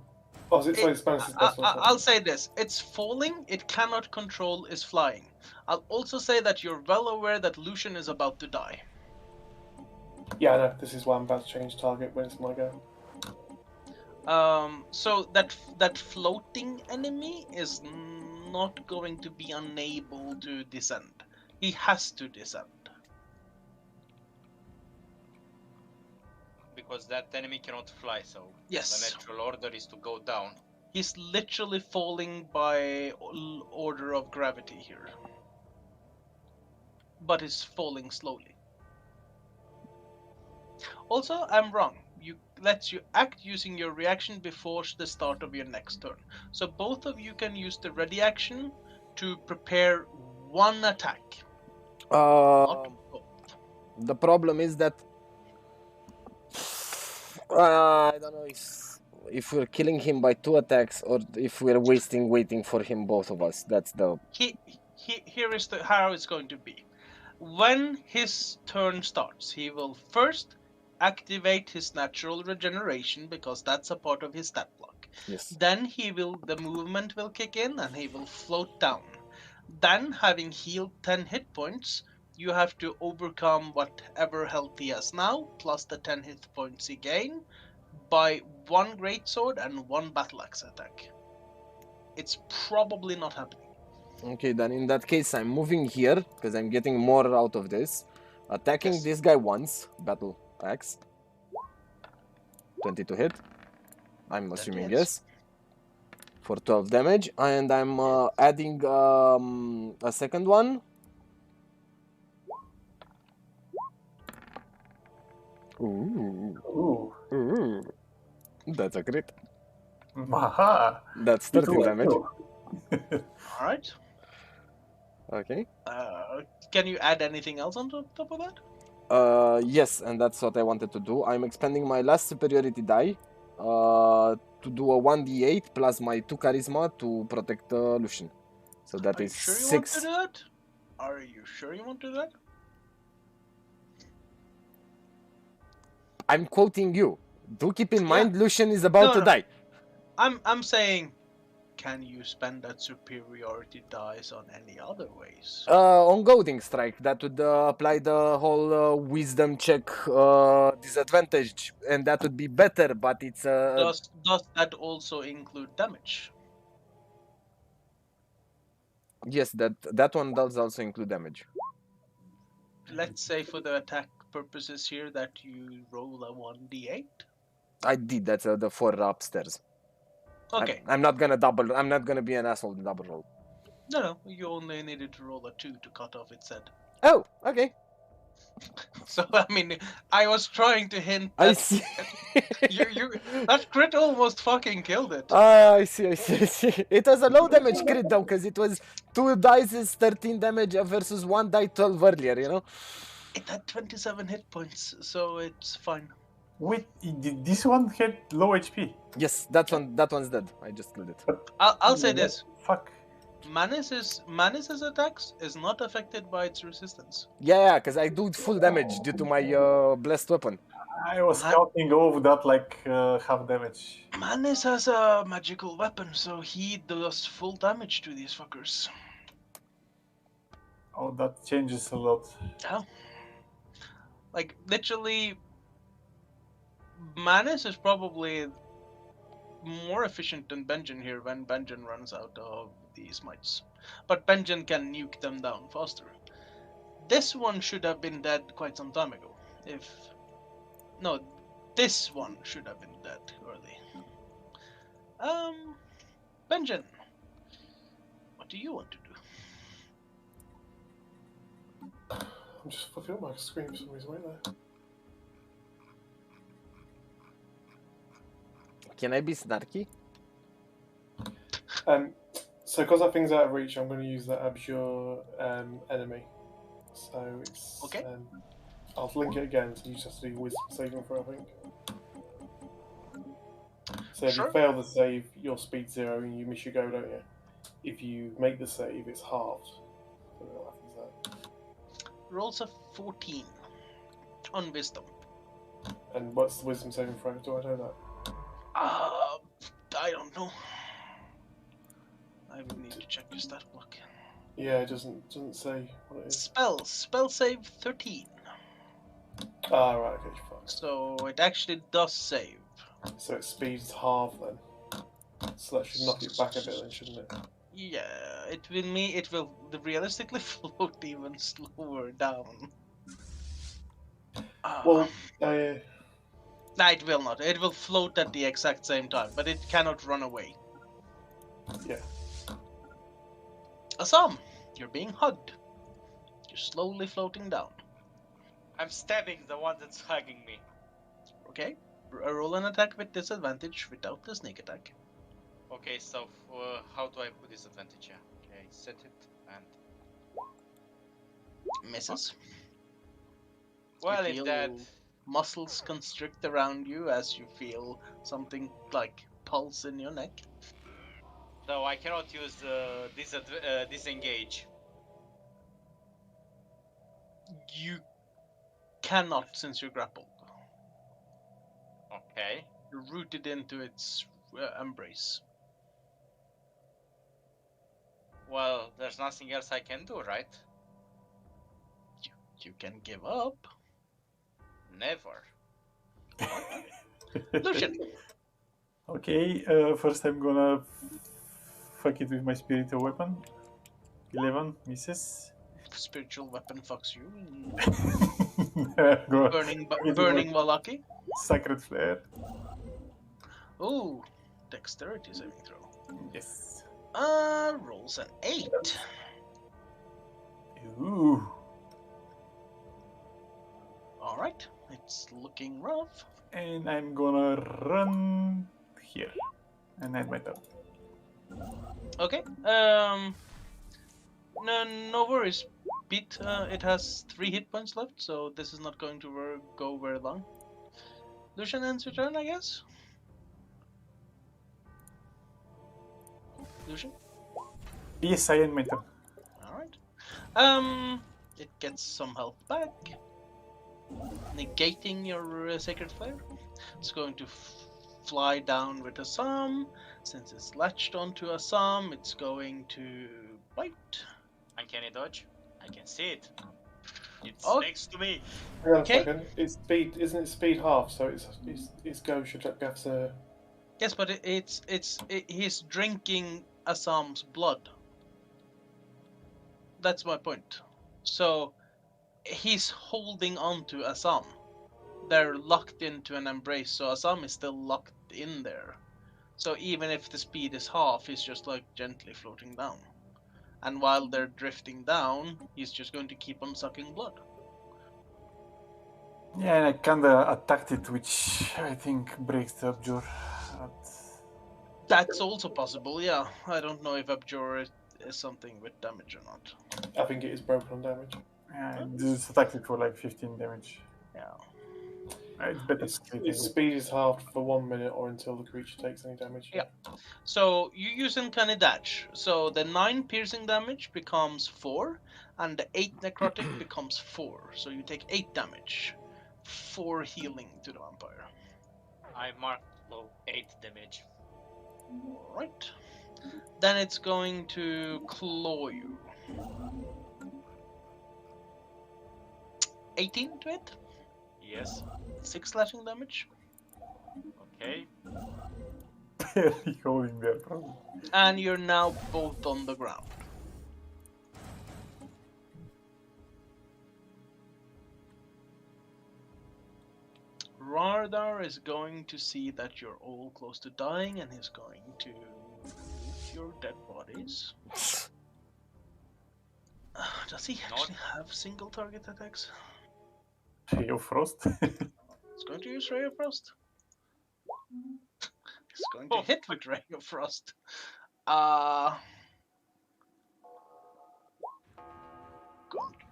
Oh, is it so expensive? I'll say this: it's falling. It cannot control is flying. I'll also say that you're well aware that Lucian is about to die. Yeah, I know. This is why I'm about to change target when it's my go. So that floating enemy is not going to be unable to descend. He has to descend. Because that enemy cannot fly, so Yes. the natural order is to go down. He's literally falling by order of gravity here. But he's falling slowly. Also, I'm wrong. You lets you act using your reaction before the start of your next turn. So both of you can use the ready action to prepare one attack. Not both. The problem is that I don't know if we're killing him by 2 attacks or if we're waiting for him, both of us. That's the. Here is how it's going to be. When his turn starts, he will first activate his natural regeneration because that's a part of his stat block. Yes. Then the movement will kick in and he will float down. Then, having healed 10 hit points, you have to overcome whatever health he has now, plus the 10 hit points he gained, by 1 greatsword and 1 battle axe attack. It's probably not happening. Okay, then in that case, I'm moving here because I'm getting more out of this. Attacking Yes. this guy once, battle axe. 20 to hit. I'm assuming hits. yes. For 12 damage, and I'm adding a second one. Ooh. Ooh. That's a crit. Aha! That's 13 damage. Alright. Okay. Can you add anything else on top of that? Yes, and that's what I wanted to do. I'm expending my last superiority die to do a 1d8 plus my 2 charisma to protect Lucian. So that is Are you sure you 6. want to do that? Are you sure you want to do that? I'm quoting you. Do keep in Yeah. mind Lucian is about to No. die. I'm saying, can you spend that superiority dice on any other ways? On goading strike, that would apply the whole wisdom check disadvantage, and that would be better. But it's Does that also include damage? yes, that one does also include damage. Let's say for the attack purposes here that you roll a 1d8. I did. That's the 4 upstairs. Okay. I'm not gonna double. I'm not gonna be an asshole and double roll. No, you only needed to roll a 2 to cut off its head. Oh, okay. So I mean, I was trying to hint I that see. that crit almost fucking killed it. Ah, I see. It was a low damage crit though, because it was 2 dice is 13 damage versus 1 die 12 earlier, you know? It had 27 hit points, so it's fine. Wait, this one had low HP. Yes, that one's dead. I just killed it. I'll say this: Fuck. Manus's attacks is not affected by its resistance. Yeah, because I do full damage due to my blessed weapon. I was counting off that like half damage. Manus has a magical weapon, so he does full damage to these fuckers. Oh, that changes a lot. Yeah. Like, literally, Manus is probably more efficient than Benjen here when Benjen runs out of the smites. But Benjen can nuke them down faster. This one should have been dead quite some time ago. No, this one should have been dead early. Benjen, what do you want to do? I'm just fucking up my screen for some reason, wait there. Can I be snarky? So because that thing's out of reach, I'm going to use that Abjure enemy. So it's Okay. I'll link it again, so you just have to do wisdom saving throw, I think. So if Sure. you fail the save, your speed's 0 and you miss your go, don't you? If you make the save, it's halved. So what happens there? Rolls a 14 on wisdom. And what's the wisdom saving throw? Do I know that? I don't know. I would need to check your stat block. Yeah, it doesn't say what it is. Spell save 13. Ah, right, okay, fuck. So it actually does save. So its speed's half then. So that should knock it back a bit then, shouldn't it? Yeah, it will realistically float even slower down. Well, Nah, it will not. It will float at the exact same time, but it cannot run away. yeah. Assam, you're being hugged. You're slowly floating down. I'm stabbing the one that's hugging me. Okay? Roll an attack with disadvantage without the sneak attack. Okay, so how do I put disadvantage here? Okay, set it and... Misses. Well, feel if that... muscles constrict around you as you feel something like pulse in your neck. So I cannot use disengage. You cannot, since you're grappled. Okay. You're rooted into its embrace. Well, there's nothing else I can do, right? You can give up. Never. Lucian. Okay, first I'm gonna fuck it with my spiritual weapon. 11 misses. Spiritual weapon fucks you. Go Burning while lucky. Sacred flare. Ooh, dexterity saving throw. Yes. Rolls an 8. Ooh. Alright, it's looking rough. And I'm gonna run here and end my turn. Okay, no worries, Pete. It has 3 hit points left, so this is not going to go very long. Lucian ends your turn, I guess? Lucian? Yes, I end my turn. Alright. It gets some health back, negating your Sacred Flare. It's going to fly down with Assam. Since it's latched onto Assam, it's going to bite. Uncanny dodge. I can see it. It's Oh. next to me. Hang on Okay. a second. It's speed, isn't it? Speed half, so it's go should have to. Yes, but he's drinking Assam's blood. That's my point. So he's holding on to Assam. They're locked into an embrace, so Assam is still locked in there. So even if the speed is half, he's just like gently floating down. And while they're drifting down, he's just going to keep on sucking blood. Yeah, and I kinda attacked it, which I think breaks the abjure. That's also possible, yeah. I don't know if Abjure is something with damage or not. I think it is broken on damage. Yeah, I just attacked it for like 15 damage. Yeah. It's better Its, split. its speed is halved for 1 minute or until the creature takes any damage. Yeah. So you use Uncanny Dash. So the 9 piercing damage becomes 4, and the 8 necrotic becomes 4. So you take 8 damage. 4 healing to the vampire. I marked low 8 damage. Alright. Then it's going to claw you. 18 to it. Yes. 6 slashing damage. Okay. Barely holding there, probably. And you're now both on the ground. Rardar is going to see that you're all close to dying and he's going to loot your dead bodies. Does he actually have single target attacks? Ray of Frost. He's going to use Ray of Frost. He's going to hit with Ray of Frost. Going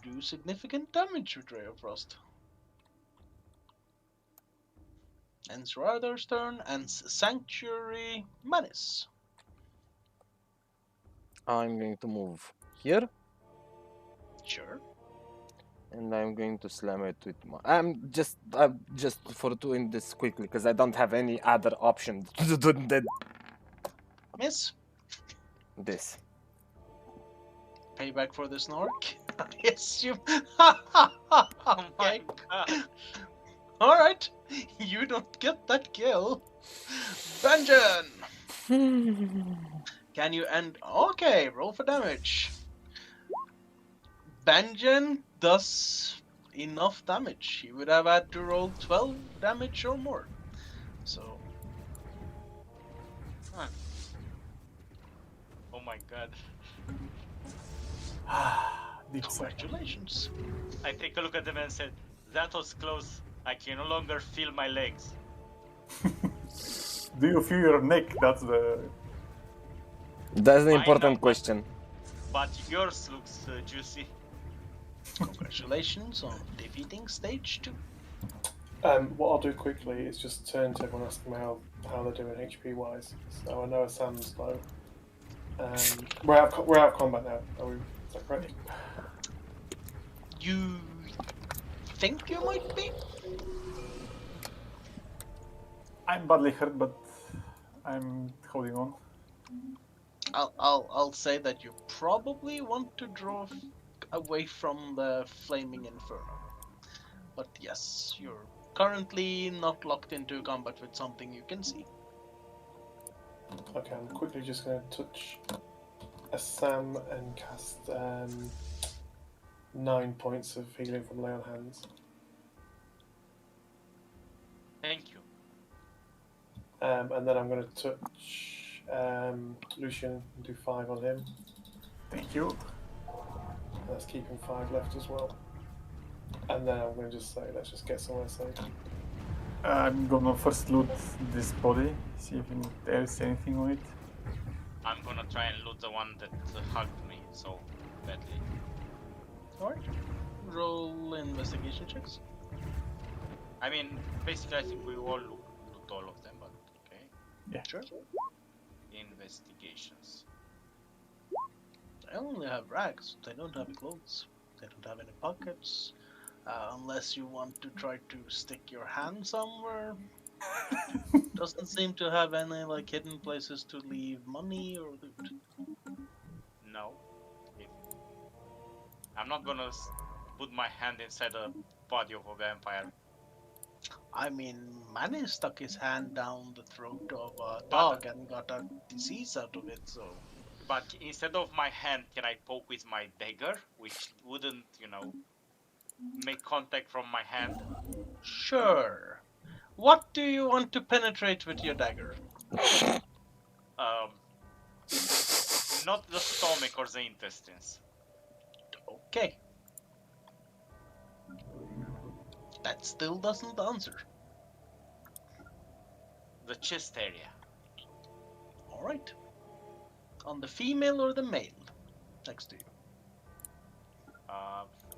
to do significant damage with Ray of Frost. Ends Radar's turn, and Sanctuary Menace. I'm going to move here, Sure. and I'm going to slam it with my. I'm just for doing this quickly because I don't have any other option to do than Miss. this. Payback for the snork. I assume. Oh my Okay. god. Alright. You don't get that kill. Benjen! Can you end? Okay, roll for damage. Benjen does enough damage. He would have had to roll 12 damage or more. So, Oh my god. Deep sigh. congratulations. I take a look at them and said, that was close. I can no longer feel my legs. Do you feel your neck? That's the. That's the Mine important now, question. But yours looks juicy. Congratulations on defeating stage 2. What I'll do quickly is just turn to everyone asking them how they're doing HP wise. So I know Sam's low. We're out of combat now. Is that correct? You think you might be? I'm badly hurt, but I'm holding on. I'll say that you probably want to draw away from the flaming inferno. But yes, you're currently not locked into combat with something you can see. Okay, I'm quickly just going to touch a Sam and cast 9 points of healing from lay on hands. Thank you. And then I'm going to touch Lucian and do 5 on him. Thank you. That's keeping 5 left as well. And then I'm going to just say, let's just get somewhere safe. I'm gonna first loot this body, see if there's anything on it. I'm gonna try and loot the one that hugged me so badly. Alright. Roll investigation checks. I mean, basically I think we all loot all of them, but okay. Yeah. Sure. Investigations. They only have rags. They don't have clothes. They don't have any pockets. Unless you want to try to stick your hand somewhere. Doesn't seem to have any like hidden places to leave money or loot. No. I'm not gonna put my hand inside the body of a vampire. I mean, Manny stuck his hand down the throat of a dog and got a disease out of it, so... But instead of my hand, can I poke with my dagger? Which wouldn't, make contact from my hand? Sure. What do you want to penetrate with your dagger? Not the stomach or the intestines. Okay. That still doesn't answer. The chest area. Alright. On the female or the male? Next to you.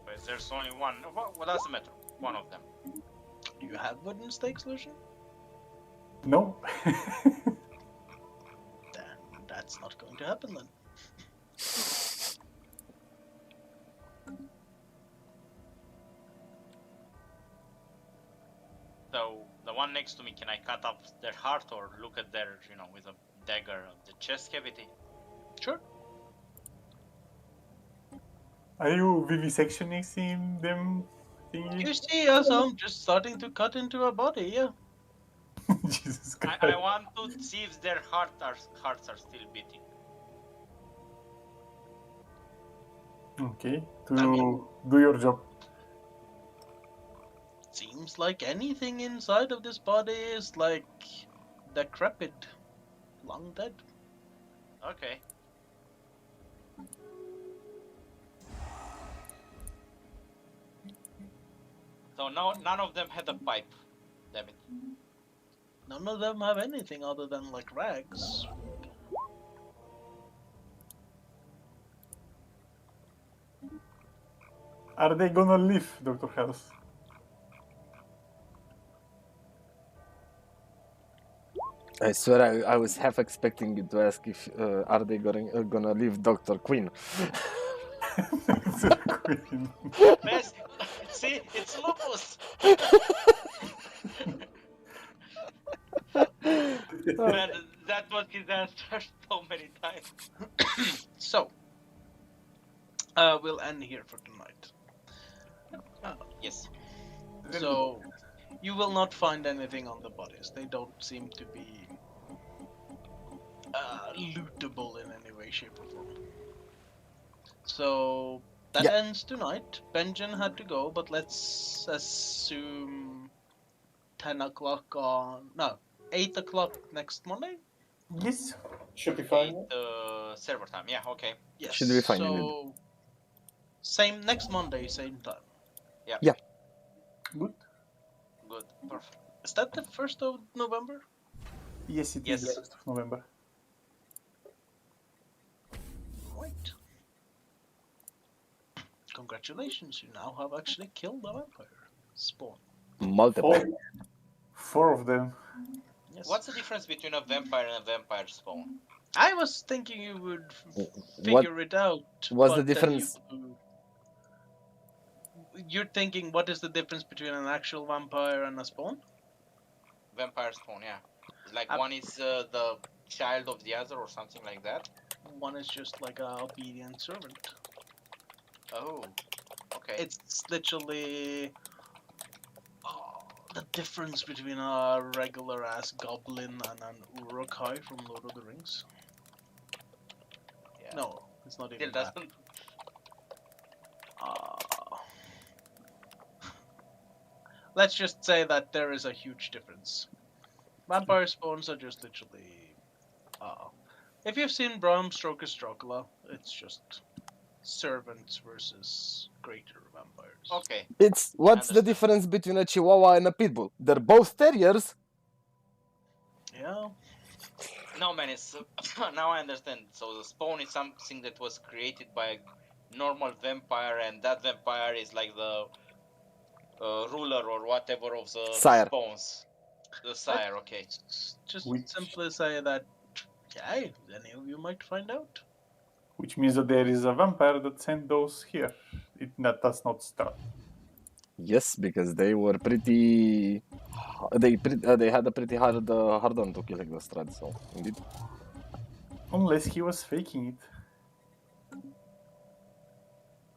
But there's only one. What doesn't matter? One of them. Do you have wooden stakes, Lucian? No. Then that's not going to happen then. So the one next to me, can I cut off their heart or look at their, with a dagger the chest cavity? Sure. Are you vivisectioning them? Thingy? You see, as I'm just starting to cut into a body, yeah. Jesus Christ. I want to see if their hearts are still beating. Okay, I mean- do your job. Seems like anything inside of this body is like decrepit, long dead. Okay. So no, none of them had a pipe. Damn it. None of them have anything other than like rags. Are they gonna live, Dr. House? I swear I was half expecting you to ask if are they gonna leave Dr. Queen. Dr. Queen. Best. See, it's lupus. Man, that was his answer so many times. So, we'll end here for tonight. Yes. So, you will not find anything on the bodies. They don't seem to be lootable in any way, shape, or form. So, that Yeah. ends tonight. Benjen had to go, but let's assume 10 o'clock on... No, 8 o'clock next Monday? Yes. Should be fine. Server time. Yeah. Okay. Yes. Should be fine, So, same next Monday, same time. Good. Good. Perfect. Is that the 1st of November? Yes, it is Yes. the 1st of November. Right. Congratulations, you now have actually killed a vampire. Spawn. Multiple. Four of them. Yes. What's the difference between a vampire and a vampire spawn? I was thinking you would What figure it out. was the but then difference? You're thinking, what is the difference between an actual vampire and a spawn? Vampire spawn. Yeah. Like Uh, one is the child of the other or something like that. One is just like a obedient servant. Oh. Okay. It's literally the difference between a regular ass goblin and an Uruk-hai from Lord of the Rings. Yeah. No, it's not Still even that. doesn't. Let's just say that there is a huge difference. Vampire spawns are just literally... if you've seen Bram Stoker's Dracula, it's just servants versus greater vampires. Okay. It's what's the Understand. difference between a Chihuahua and a Pitbull? They're both terriers. Yeah. No, man. It's now I understand. So the spawn is something that was created by a normal vampire, and that vampire is like the ruler or whatever of the Sire. spawns. The sire. Okay. Just Which- simply say that, yeah, any of you might find out. Which means that there is a vampire that sent those here. That does not start. Yes, because they were pretty. They had a pretty hard on to killing the Strad. So indeed. Unless he was faking it.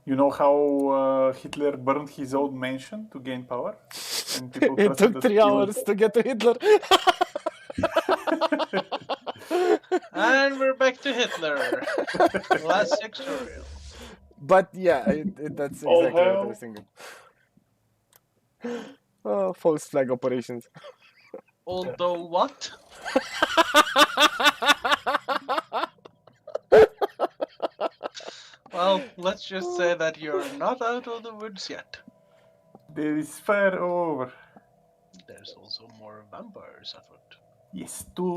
You know how Hitler burned his old mansion to gain power? And people It trusted took that 3 he was- hours to get to Hitler. And we're back to Hitler. Classic tutorial. But yeah, that's All exactly what I hell. was thinking. False flag operations. Although what? Well, let's just say that you're not out of the woods yet. There is fire over. There's also more vampires afoot. Yes, two